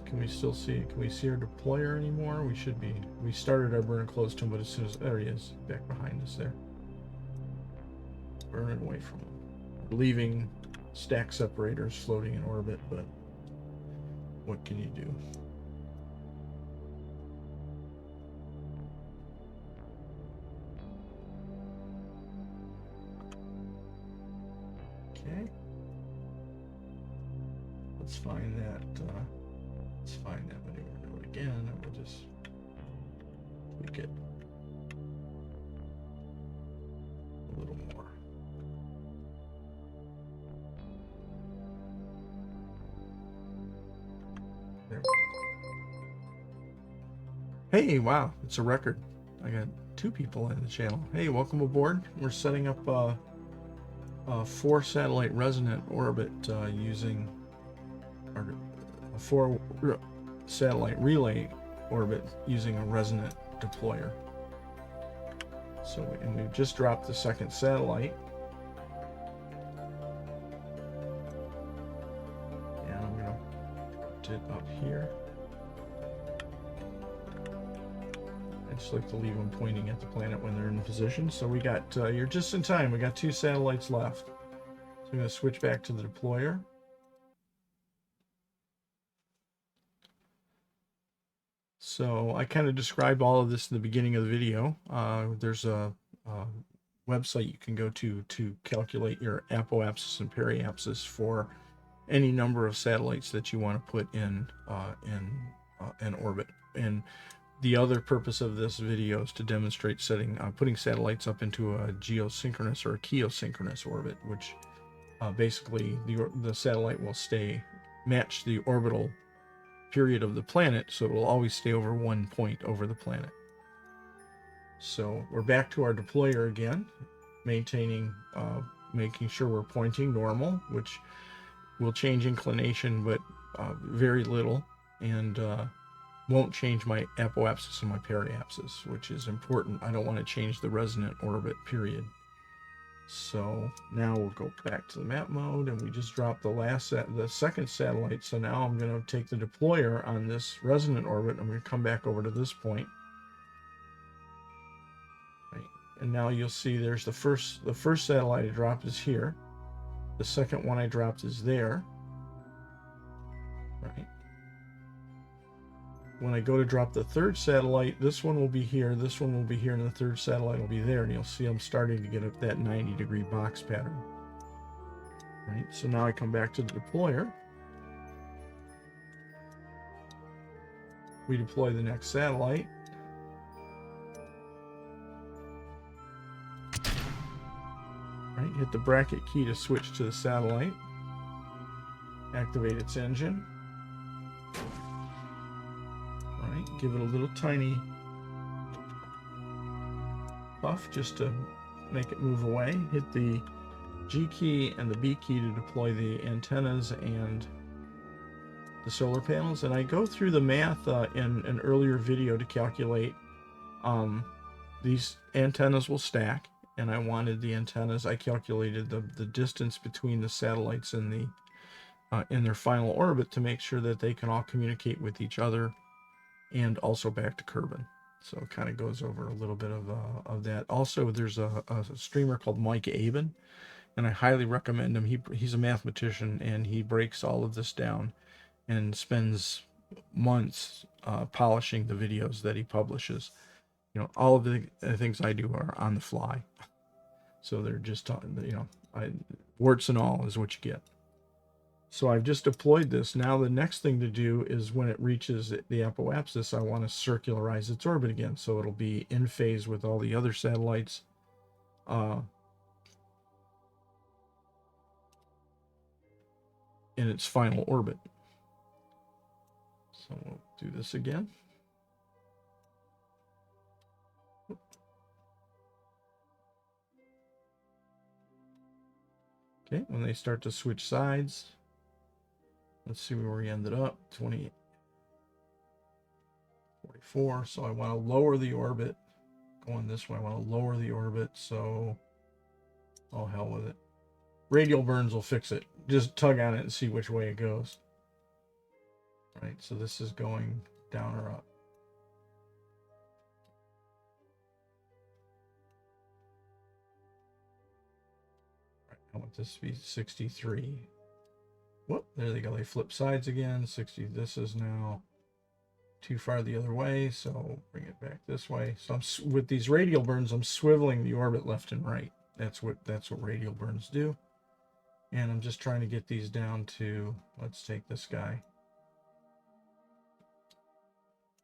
Can we still see? Can we see our deployer anymore? We should be. We started our burn close to him, but as soon as there he is, back behind us there. Burning away from him. Leaving stack separators floating in orbit, but what can you do? Okay. Let's find that. Let's find that maneuver node again, and we'll just tweak it a little more. There we go. Hey, wow, it's a record. I got 2 people in the channel. Hey, welcome aboard. We're setting up a 4 satellite resonant orbit using a 4 satellite relay orbit using a resonant deployer. So, and we've just dropped the second satellite. And I'm going to put it up here. I just like to leave them pointing at the planet when they're in position. So we got, you're just in time. We got 2 satellites left. So I'm going to switch back to the deployer. So I kind of described all of this in the beginning of the video. There's a website you can go to calculate your apoapsis and periapsis for any number of satellites that you want to put in orbit. And the other purpose of this video is to demonstrate putting satellites up into a geosynchronous or a keosynchronous orbit, which basically the satellite will match the orbital period of the planet, so it will always stay over one point over the planet. So we're back to our deployer again, maintaining, making sure we're pointing normal, which will change inclination, but very little, and won't change my apoapsis and my periapsis, which is important. I don't want to change the resonant orbit, period. So now we'll go back to the map mode, and we just dropped the second satellite. So now I'm going to take the deployer on this resonant orbit. I'm going to come back over to this point. Right. And now you'll see there's the first satellite I dropped is here. The second one I dropped is there. Right. When I go to drop the third satellite, this one will be here, this one will be here, and the third satellite will be there. And you'll see I'm starting to get that 90-degree box pattern. Right, so now I come back to the deployer. We deploy the next satellite. Right, hit the bracket key to switch to the satellite. Activate its engine. Right, give it a little tiny puff just to make it move away. Hit the G key and the B key to deploy the antennas and the solar panels. And I go through the math in an earlier video to calculate these antennas will stack, and I wanted the antennas, I calculated the distance between the satellites in the in their final orbit to make sure that they can all communicate with each other and also back to Kerbin. So it kind of goes over a little bit of that. Also, there's a streamer called Mike Aben, and I highly recommend him. He's a mathematician, and he breaks all of this down and spends months polishing the videos that he publishes. You know, all of the things I do are on the fly. So they're just, you know, warts and all is what you get. So I've just deployed this. Now the next thing to do is when it reaches the apoapsis, I want to circularize its orbit again. So it'll be in phase with all the other satellites. In its final orbit. So we'll do this again. Okay, when they start to switch sides, let's see where we ended up. 28, 44. So I want to lower the orbit. Going this way, I want to lower the orbit. So, oh, hell with it. Radial burns will fix it. Just tug on it and see which way it goes. Right, so this is going down or up. Right, I want this to be 63. Whoop, there they go. They flip sides again. 60. This is now too far the other way, so bring it back this way. So I'm with these radial burns, I'm swiveling the orbit left and right. That's what radial burns do. And I'm just trying to get these down to, let's take this guy.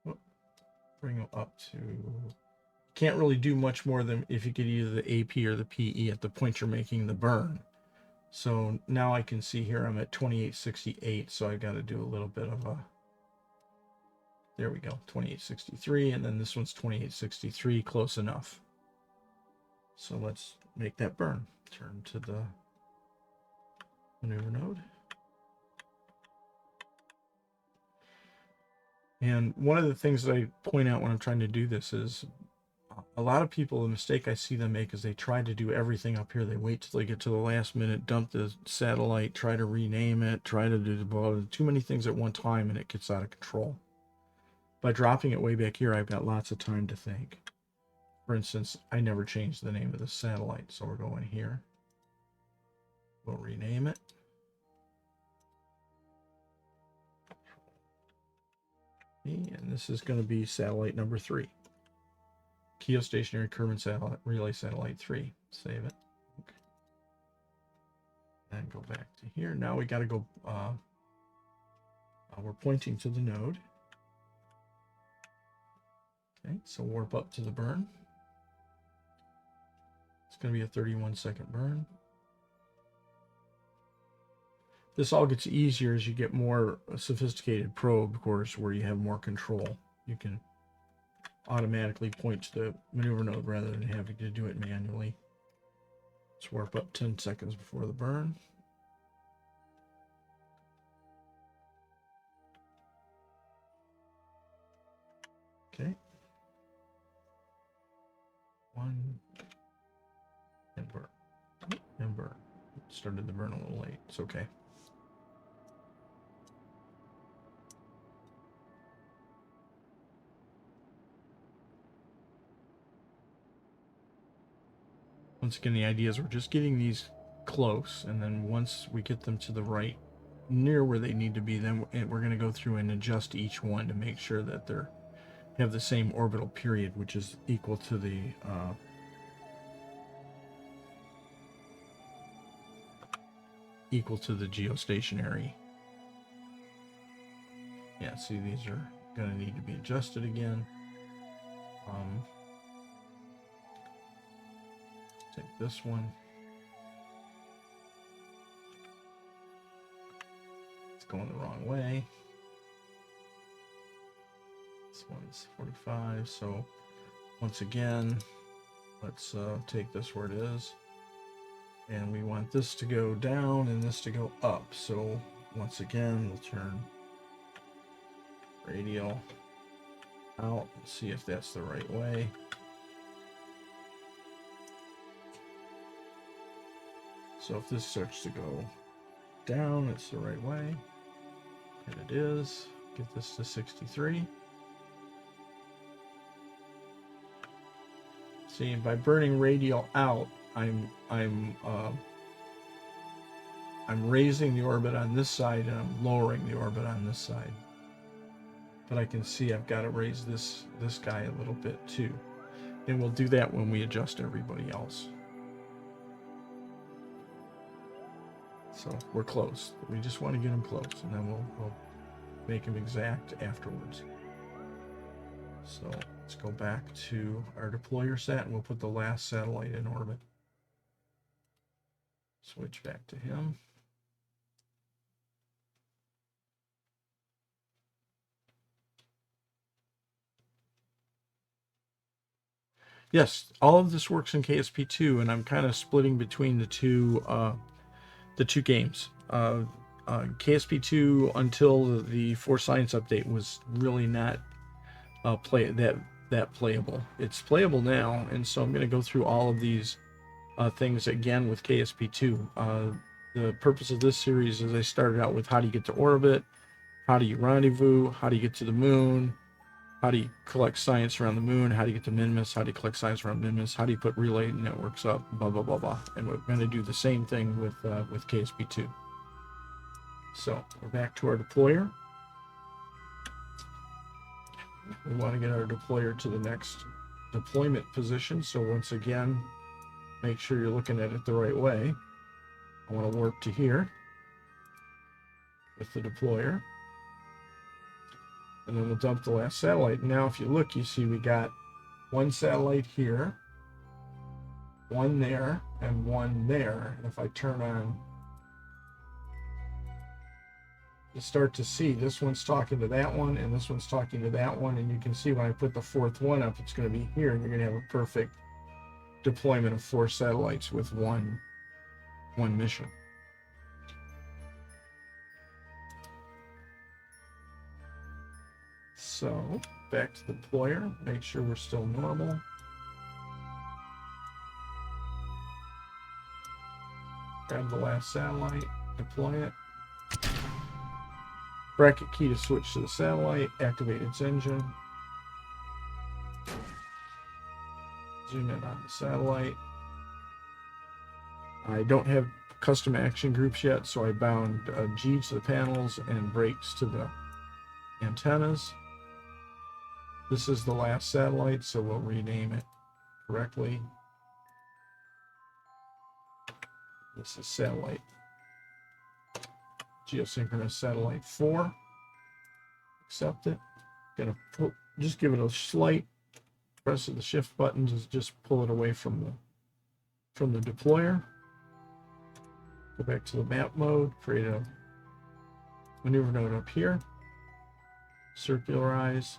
Whoop, bring him up to, can't really do much more than if you get either the AP or the PE at the point you're making the burn. So now I can see here I'm at 2868, so I got to do a little bit of a, there we go, 2863, and then this one's 2863, close enough. So let's make that burn. Turn to the maneuver node. And one of the things that I point out when I'm trying to do this is a lot of people, the mistake I see them make is they try to do everything up here. They wait till they get to the last minute, dump the satellite, try to rename it, try to do too many things at one time, and it gets out of control. By dropping it way back here, I've got lots of time to think. For instance, I never changed the name of the satellite, so we're going here. We'll rename it. And this is going to be satellite number 3. Keostationary Kerbin satellite, relay satellite 3. Save it. Okay. And go back to here. Now we got to go, we're pointing to the node. Okay, so warp up to the burn. It's going to be a 31-second burn. This all gets easier as you get more sophisticated probe, of course, where you have more control. You can automatically point to the maneuver node rather than having to do it manually. Let's warp up 10 seconds before the burn. Okay. 1 and burn. And burn. Started the burn a little late. It's okay. Once again, the idea is we're just getting these close, and then once we get them to the right, near where they need to be, then we're going to go through and adjust each one to make sure that they're have the same orbital period, which is equal to the geostationary. Yeah, see, these are going to need to be adjusted again. Take this one. It's going the wrong way. This one's 45, so once again, let's take this where it is. And we want this to go down and this to go up. So once again, we'll turn radial out and see if that's the right way. So if this starts to go down, it's the right way. And it is. Get this to 63. See, by burning radial out, I'm raising the orbit on this side and I'm lowering the orbit on this side. But I can see I've got to raise this guy a little bit too. And we'll do that when we adjust everybody else. So we're close. We just want to get them close, and then we'll make them exact afterwards. So let's go back to our deployer sat, and we'll put the last satellite in orbit. Switch back to him. Yes, all of this works in KSP2, and I'm kind of splitting between the two games. KSP2 until the Force Science update was really not that playable. It's playable now, and so I'm going to go through all of these things again with KSP2. The purpose of this series is I started out with how do you get to orbit, how do you rendezvous, how do you get to the moon, how do you collect science around the moon, how do you get to Minmus, how do you collect science around Minmus, how do you put relay networks up, blah blah blah blah. And we're going to do the same thing with KSP2. So we're back to our deployer. We want to get our deployer to the next deployment position. So once again, make sure you're looking at it the right way. I want to warp to here with the deployer. And then we'll dump the last satellite. Now if you look, you see we got one satellite here, one there, and one there. And if I turn on, you start to see this one's talking to that one, and this one's talking to that one. And you can see when I put the fourth one up, it's going to be here, and you're going to have a perfect deployment of 4 satellites with one mission. So back to the deployer, make sure we're still normal. Grab the last satellite, deploy it. Bracket key to switch to the satellite, activate its engine. Zoom in on the satellite. I don't have custom action groups yet, so I bound G to the panels and brakes to the antennas. This is the last satellite, so we'll rename it correctly. This is satellite geosynchronous satellite 4. Accept it. Gonna just give it a slight press of the shift button to just pull it away from the deployer. Go back to the map mode, create a maneuver node up here, circularize,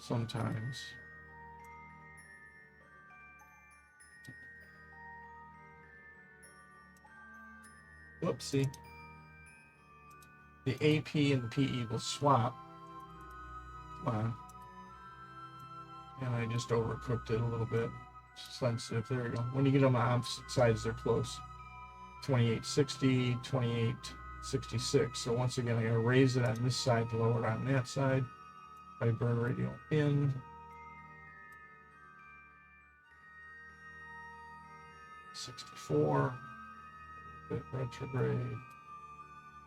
sometimes. Whoopsie. The AP and the PE will swap. Come on. And I just overcooked it a little bit. Sensitive. There we go. When you get on the opposite sides, they're close. 2860, 2866. So once again, I gotta raise it on this side, lower it on that side. I burn radial in. 64. Bit retrograde.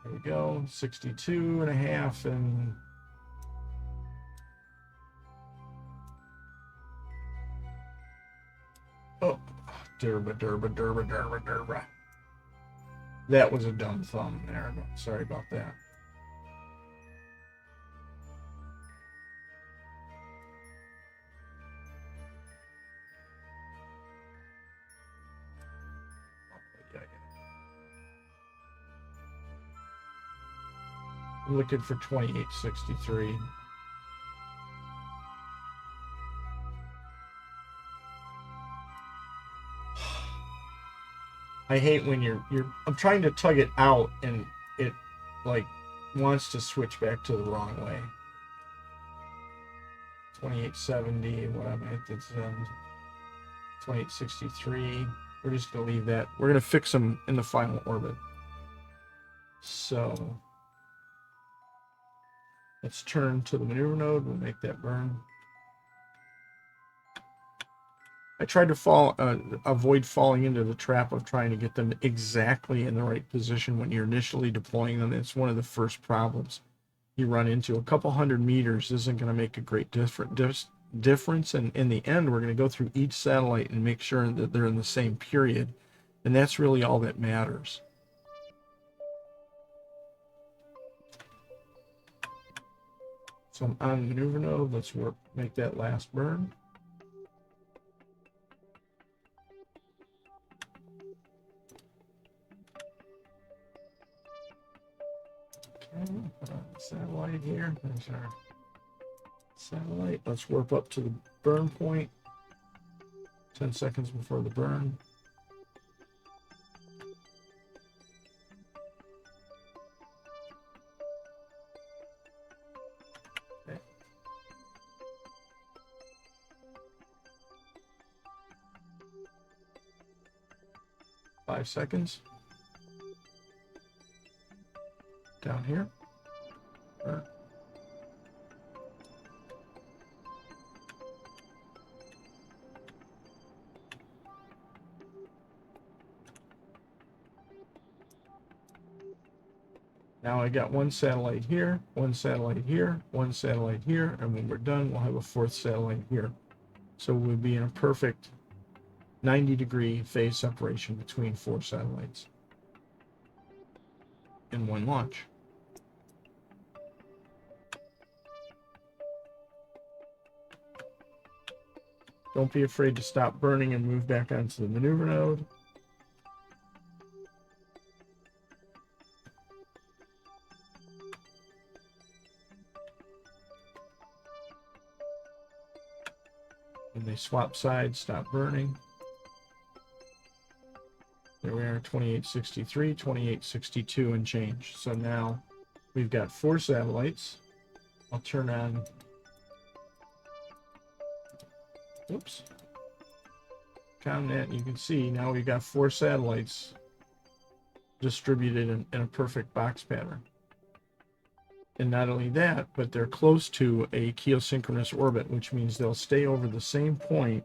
There we go. 62.5 and oh, derba. That was a dumb thumb there. Sorry about that. I'm looking for 2863. I hate when I'm trying to tug it out and it like wants to switch back to the wrong way. 2870, what am I at this end? 2863. We're just gonna leave that. We're gonna fix them in the final orbit. So let's turn to the maneuver node. We'll make that burn. I tried to avoid falling into the trap of trying to get them exactly in the right position when you're initially deploying them. It's one of the first problems you run into. A couple hundred meters isn't going to make a great difference, and in the end, we're going to go through each satellite and make sure that they're in the same period, and that's really all that matters. So I'm on the maneuver node. Let's make that last burn. Satellite here. There's our satellite. Let's warp up to the burn point. 10 seconds before the burn. Okay. 5 seconds. Down here. Burn. Now I got one satellite here, one satellite here, one satellite here, and when we're done, we'll have a fourth satellite here. So we'll be in a perfect 90-degree phase separation between 4 satellites in one launch. Don't be afraid to stop burning and move back onto the maneuver node. When they swap sides, stop burning. There we are, 2863, 2862 and change. So now we've got 4 satellites. I'll turn on, oops, ComNet. You can see now we've got 4 satellites distributed in a perfect box pattern. And not only that, but they're close to a geosynchronous orbit, which means they'll stay over the same point.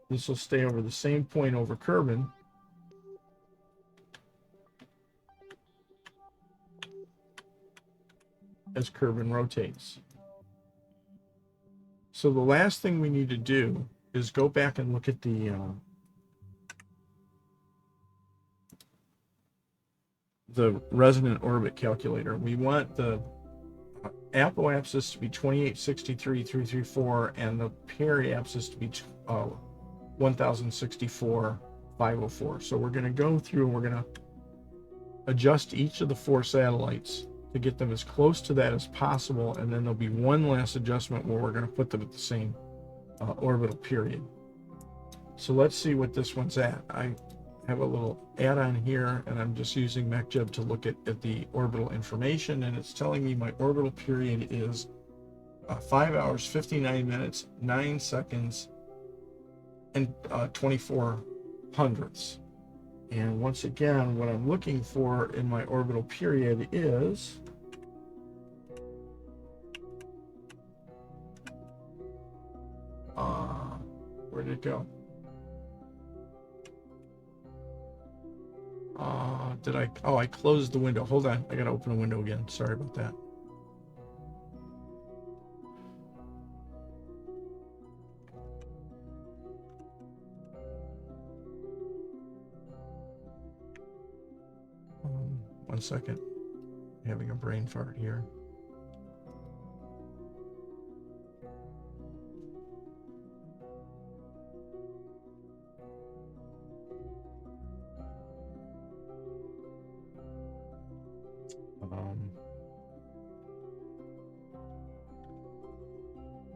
This will stay over the same point over Kerbin. As Kerbin rotates. So the last thing we need to do is go back and look at the resonant orbit calculator. We want the apoapsis to be 2863,334 and the periapsis to be 1064,504. So we're going to go through and we're going to adjust each of the 4 satellites to get them as close to that as possible, and then there'll be one last adjustment where we're going to put them at the same orbital period. So let's see what this one's at. I have a little add-on here, and I'm just using MechJeb to look at the orbital information, and it's telling me my orbital period is 5 hours, 59 minutes, 9 seconds, and 24 hundredths. And once again, what I'm looking for in my orbital period is where did it go? I closed the window. Hold on, I gotta open a window again. Sorry about that. One second. Having a brain fart here.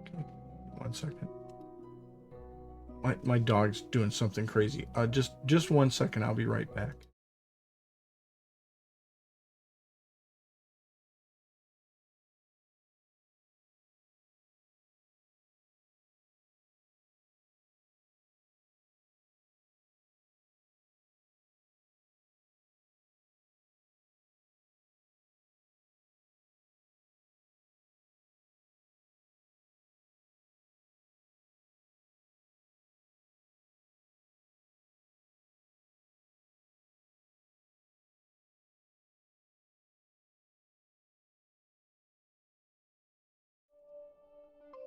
Okay, 1 second. My dog's doing something crazy. Just 1 second. I'll be right back.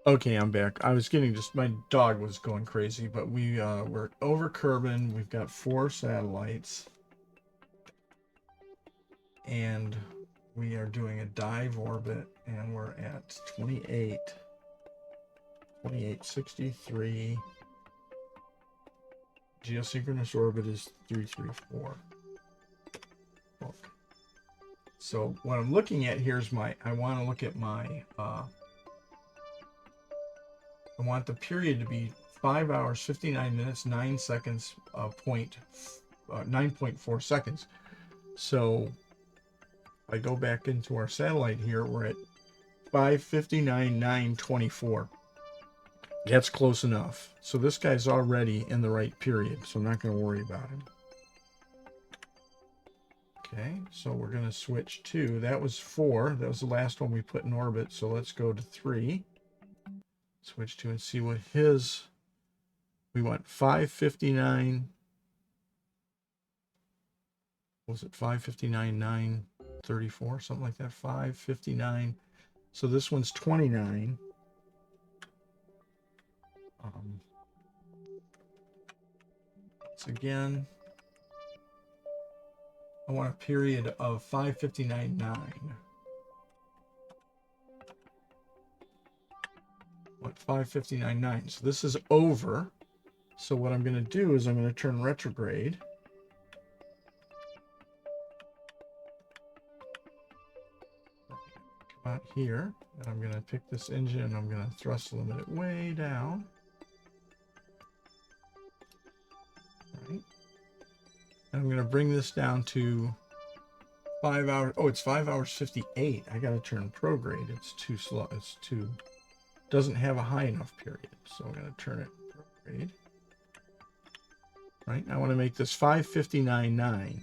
Okay, I'm back. I was getting my dog was going crazy, but we're over Kerbin. We've got 4 satellites, and we are doing a dive orbit, and we're at 2863. Geosynchronous orbit is 334. Look. So what I'm looking at here is I want to look at my I want the period to be 5 hours, 59 minutes, 9 seconds, 9.4 seconds. So I go back into our satellite here, we're at 5:59, 9:24. That's close enough. So this guy's already in the right period, so I'm not going to worry about him. Okay, so we're going to switch to, that was 4. That was the last one we put in orbit, so let's go to 3. Switch to and see what we want 5:59. Was it 5:59, 9:34, something like that? 5:59. So this one's 29. Once again, I want a period of 5:59.9. What 5:59.9? So this is over. So what I'm going to do is I'm going to turn retrograde. Come out here, and I'm going to pick this engine, and I'm going to thrust limit it way down. Right. And I'm going to bring this down to 5 hours. Oh, it's 5 hours 58. I got to turn prograde. It's too slow. It's too, doesn't have a high enough period. So I'm going to turn it prograde. Right. I want to make this 5:59.9.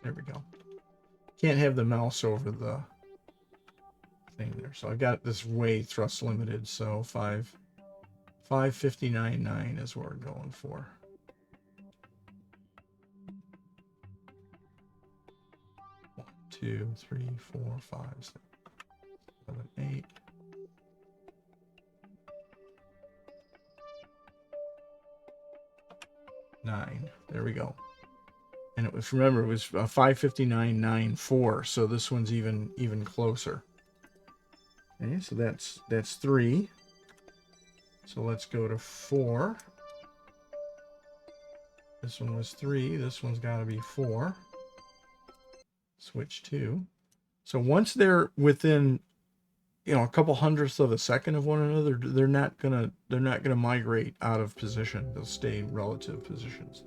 There we go. Can't have the mouse over the thing there. So I got this way thrust limited. So 5:59.9 is what we're going for. 1, 2, 3, 4, 5, 6, 7, 8. 9. There we go. And it was, remember, it was 5:59.94. So this one's even closer. Okay, so that's 3. So let's go to 4. This one was 3. This one's got to be 4. Switch 2. So once they're within, you know, a couple hundredths of a second of one another, they're not gonna migrate out of position. They'll stay in relative positions.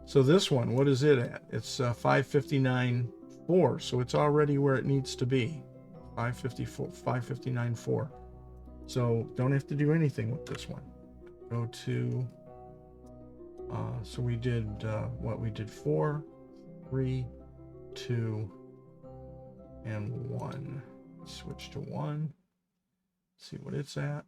So this one, what is it at? It's 559.4. So it's already where it needs to be. 559.4. So don't have to do anything with this one. Go to, so we did what we did 4, 3, 2, and 1. Switch to 1. See what it's at.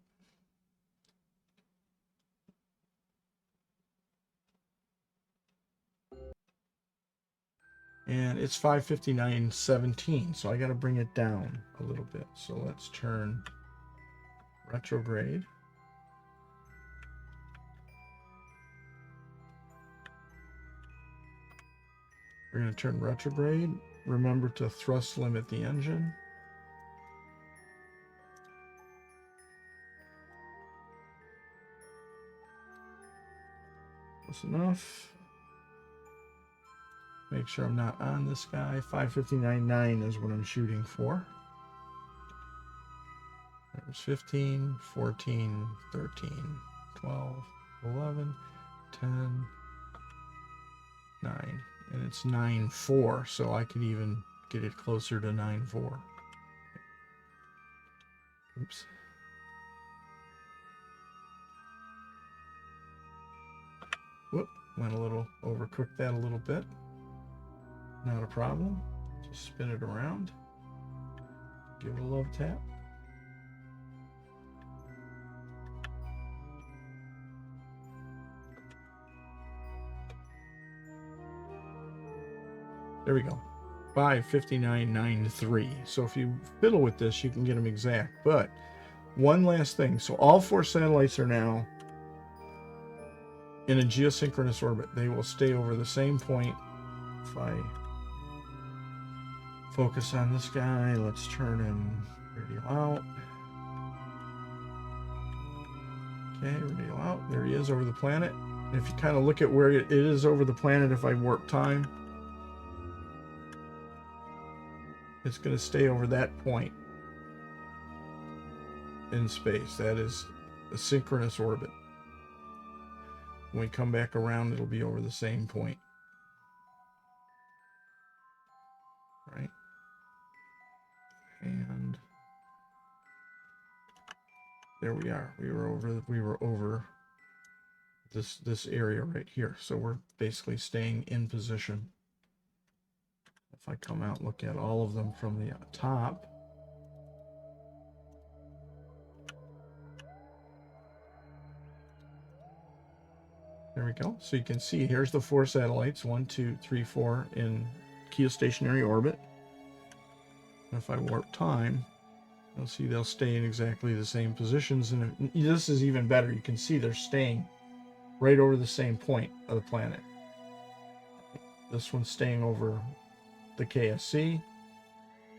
And it's 559.17, so I got to bring it down a little bit. So let's turn retrograde. We're going to turn retrograde. Remember to thrust limit the engine. That's enough. Make sure I'm not on this guy. 559.9 is what I'm shooting for. There's 15, 14, 13, 12, 11, 10, 9. And it's 9.4, so I could even get it closer to 9.4. Oops. Whoop, went a little, overcooked that a little bit. Not a problem. Just spin it around. Give it a love tap. There we go. 559.93. So if you fiddle with this, you can get them exact. But one last thing. So all 4 satellites are now in a geosynchronous orbit. They will stay over the same point. If I focus on this guy, let's turn him radio out. Okay, radio out. There he is over the planet. And if you kind of look at where it is over the planet, if I warp time, it's going to stay over that point in space. That is a synchronous orbit. When we come back around, it'll be over the same point. Right? And there we are. We were over this area right here. So we're basically staying in position. If I come out and look at all of them from the top, there we go. So you can see here's the 4 satellites, 1, 2, 3, 4 in geostationary orbit. And if I warp time, you'll see they'll stay in exactly the same positions. And this is even better. You can see they're staying right over the same point of the planet. This one's staying over the KSC.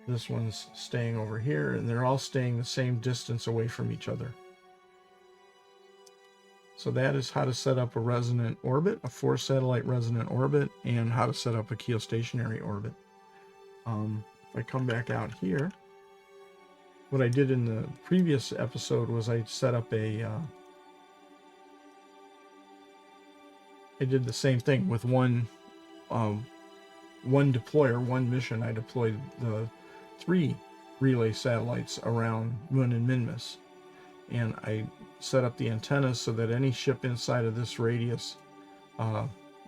This one's staying over here, and they're all staying the same distance away from each other. So that is how to set up a resonant orbit, a 4 satellite resonant orbit, and how to set up a geostationary orbit. If I come back out here, what I did in the previous episode was I set up I did the same thing with one deployer, one mission. I deployed the 3 relay satellites around Moon and Minmus, and I set up the antennas so that any ship inside of this radius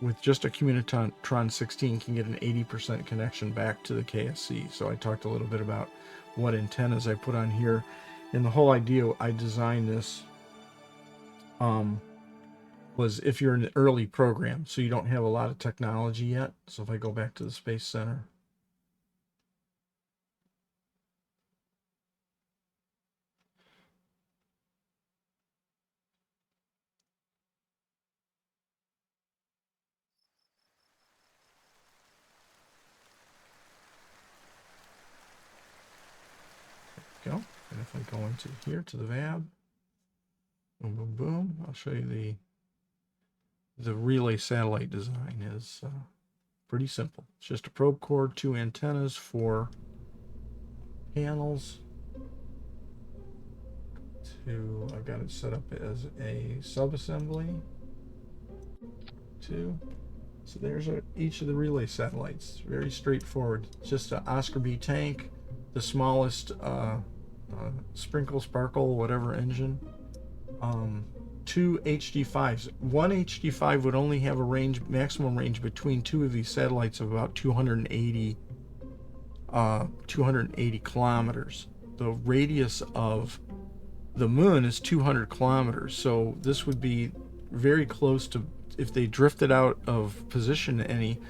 with just a Communitron 16 can get an 80% connection back to the KSC. So I talked a little bit about what antennas I put on here, and the whole idea I designed this was if you're in the early program, so you don't have a lot of technology yet. So if I go back to the Space Center, go. And if I go into here to the VAB, Boom, boom, boom. I'll show you the relay satellite design is pretty simple. It's just a probe cord, 2 antennas, 4 panels. I got it set up as a subassembly. 2. So there's each of the relay satellites. Very straightforward. It's just an Oscar B tank, the smallest sprinkle, sparkle, whatever engine. 2 HD5s. One HD5 would only have a maximum range between 2 of these satellites of about 280 kilometers. The radius of the moon is 200 kilometers, so this would be very close to, if they drifted out of position any,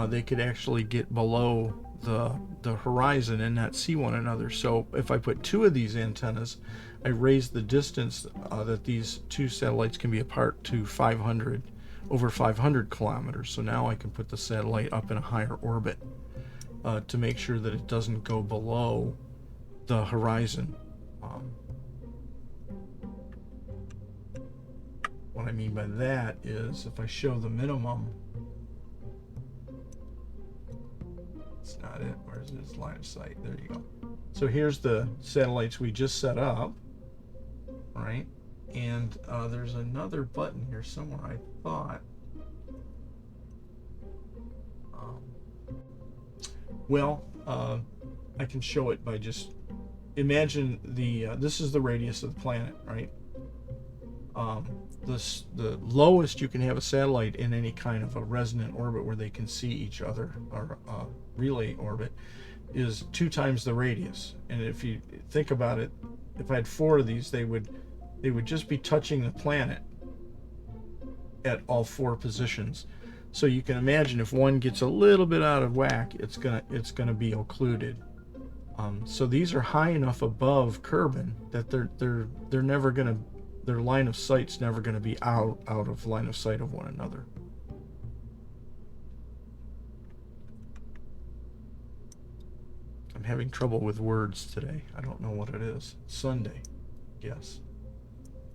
they could actually get below the horizon and not see one another. So if I put 2 of these antennas, I raise the distance that these 2 satellites can be apart to over 500 kilometers. So now I can put the satellite up in a higher orbit to make sure that it doesn't go below the horizon. What I mean by that is, if I show the minimum, it's not it. Where's this line of sight? There you go. So here's the satellites we just set up, right? And there's another button here somewhere, I thought. I can show it by just imagine this is the radius of the planet, right? The lowest you can have a satellite in any kind of a resonant orbit where they can see each other, or relay orbit, is 2 times the radius. And if you think about it, if I had 4 of these, they would just be touching the planet at all 4 positions. So you can imagine if one gets a little bit out of whack, it's gonna be occluded. So these are high enough above Kerbin that they're never gonna, their line of sight's never gonna be out of line of sight of one another. I'm having trouble with words today. I don't know what it is. Sunday, yes.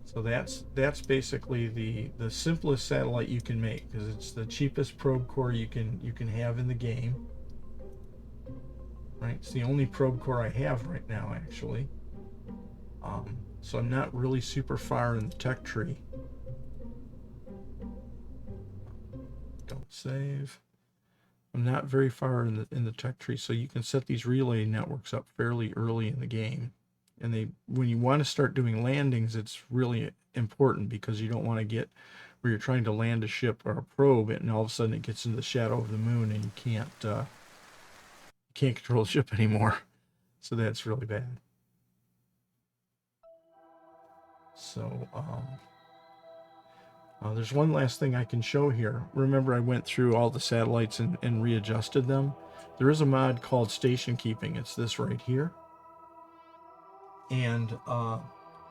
So that's basically the simplest satellite you can make, because it's the cheapest probe core you can have in the game. Right, it's the only probe core I have right now, actually. So I'm not really super far in the tech tree. Don't save. I'm not very far in the tech tree, so you can set these relay networks up fairly early in the game. And when you want to start doing landings, it's really important, because you don't want to get where you're trying to land a ship or a probe, and all of a sudden it gets into the shadow of the moon and you can't control the ship anymore. So that's really bad. So there's one last thing I can show here. Remember, I went through all the satellites and readjusted them. There is a mod called station keeping. It's this right here. And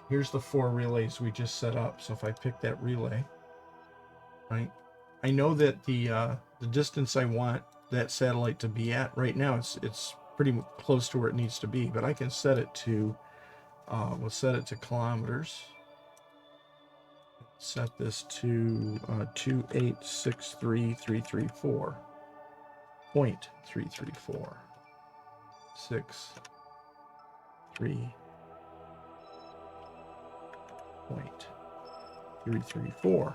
here's the 4 relays we just set up. So if I pick that relay, right, I know that the distance I want that satellite to be at right now, it's pretty close to where it needs to be, but I can set it to we'll set it to kilometers. Set this to 2863334. 0.334 0.334,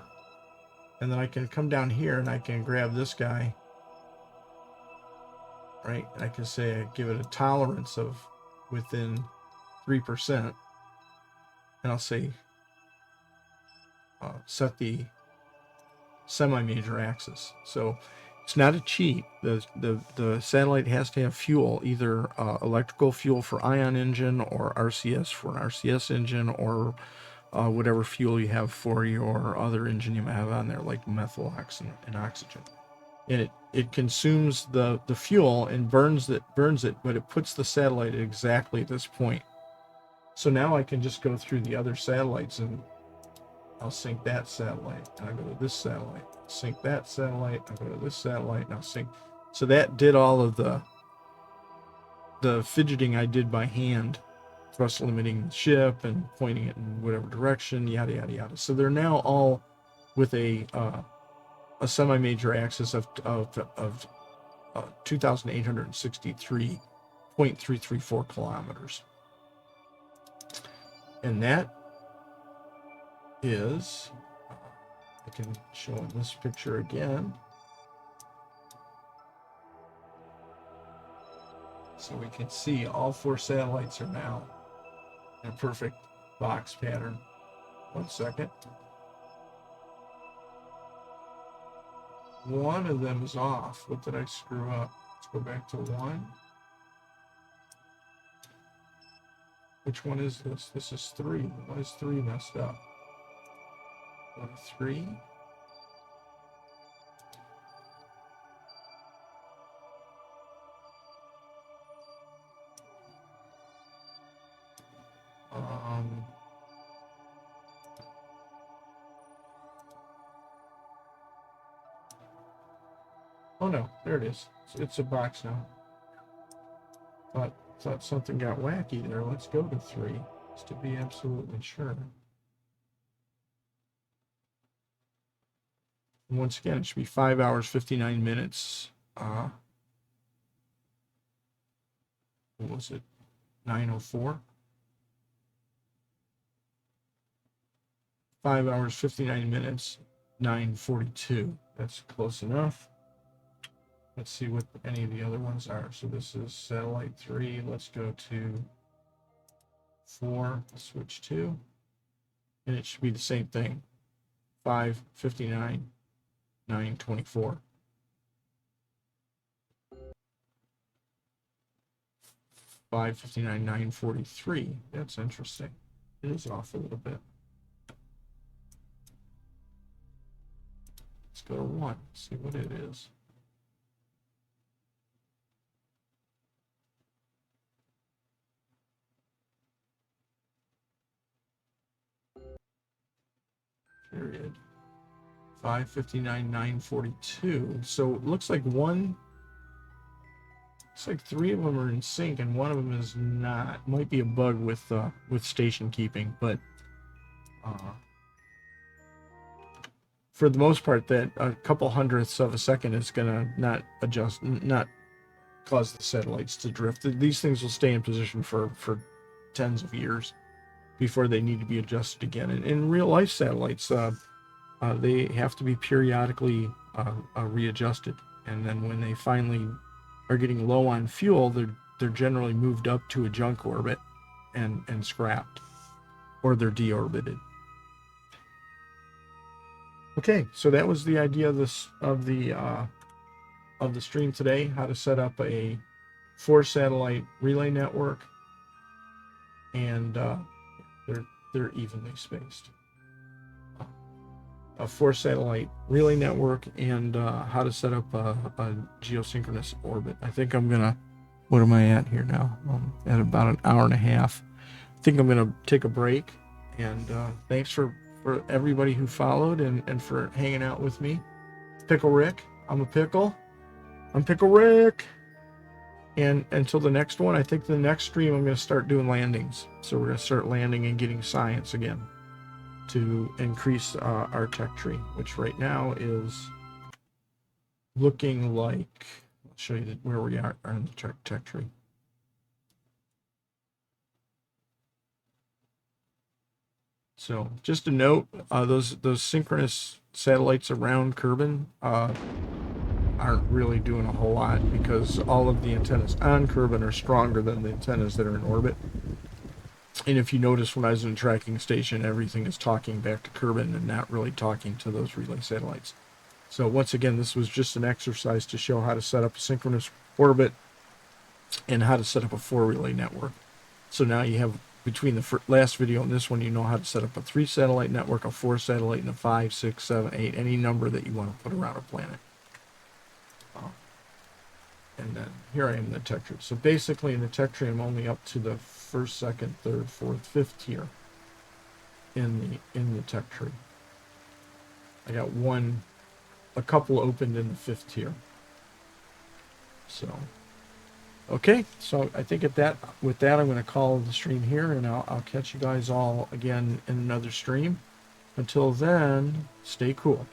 and then I can come down here and I can grab this guy, right? And I can say I give it a tolerance of within 3%, and I'll say set the semi-major axis. So it's not a cheat. The satellite has to have fuel, either electrical fuel for ion engine, or RCS for an RCS engine, or whatever fuel you have for your other engine you might have on there, like methyl and oxygen. And it consumes the fuel and burns it, but it puts the satellite at exactly this point. So now I can just go through the other satellites, and I'll sync that satellite, and I'll go to this satellite, sync that satellite, I'll go to this satellite, and I'll sync. So that did all of the fidgeting I did by hand thrust limiting the ship and pointing it in whatever direction, yada yada yada. So they're now all with a semi-major axis of 2,863.334 kilometers, and that is, I can show in this picture again. So we can see all 4 satellites are now in a perfect box pattern. 1 second. One of them is off. What did I screw up? Let's go back to 1. Which one is this? This is 3. Why is 3 messed up? Go to 3. Oh no, there it is. It's a box now. Thought something got wacky there. Let's go to 3, just to be absolutely sure. And once again, it should be 5 hours, 59 minutes. What was it? 9:04. 5 hours, 59 minutes, 9:42. That's close enough. Let's see what any of the other ones are. So this is satellite 3. Let's go to 4. Switch 2. And it should be the same thing. 5:59, 9:24. 5:59, 9:43. That's interesting. It is off a little bit. Let's go to 1. See what it is. Period. 5:59, 9:42. So it looks like 3 of them are in sync and one of them is not. Might be a bug with station keeping, but for the most part, that a couple hundredths of a second is gonna not cause the satellites to drift. These things will stay in position for tens of years before they need to be adjusted again. And in real life satellites, they have to be periodically readjusted, and then when they finally are getting low on fuel, they're generally moved up to a junk orbit and scrapped, or they're deorbited. Okay, so that was the idea of the stream today: how to set up a 4 satellite relay network, and they're evenly spaced. A 4 satellite relay network, and how to set up a geosynchronous orbit. I think I'm gonna, what am I at here now? I'm at about an hour and a half. I think I'm gonna take a break, and thanks for everybody who followed and for hanging out with me. Pickle Rick, I'm Pickle Rick. And until the next one, I think the next stream I'm going to start doing landings. So we're going to start landing and getting science again to increase our tech tree, which right now is looking like, I'll show you where we are in the tech tree. So just a note, those synchronous satellites around Kerbin aren't really doing a whole lot, because all of the antennas on Kerbin are stronger than the antennas that are in orbit. And if you notice, when I was in a tracking station, everything is talking back to Kerbin and not really talking to those relay satellites. So once again, this was just an exercise to show how to set up a synchronous orbit and how to set up a 4 relay network. So now you have, between the last video and this one, you know how to set up a 3 satellite network, a 4 satellite, and a 5, 6, 7, 8, any number that you want to put around a planet. And then here I am in the tech tree. So basically in the tech tree, I'm only up to the 1st, 2nd, 3rd, 4th, 5th tier in the tech tree. I got a couple opened in the 5th tier. So Okay, so I think with that, I'm going to call the stream here, and I'll catch you guys all again in another stream. Until then, stay cool.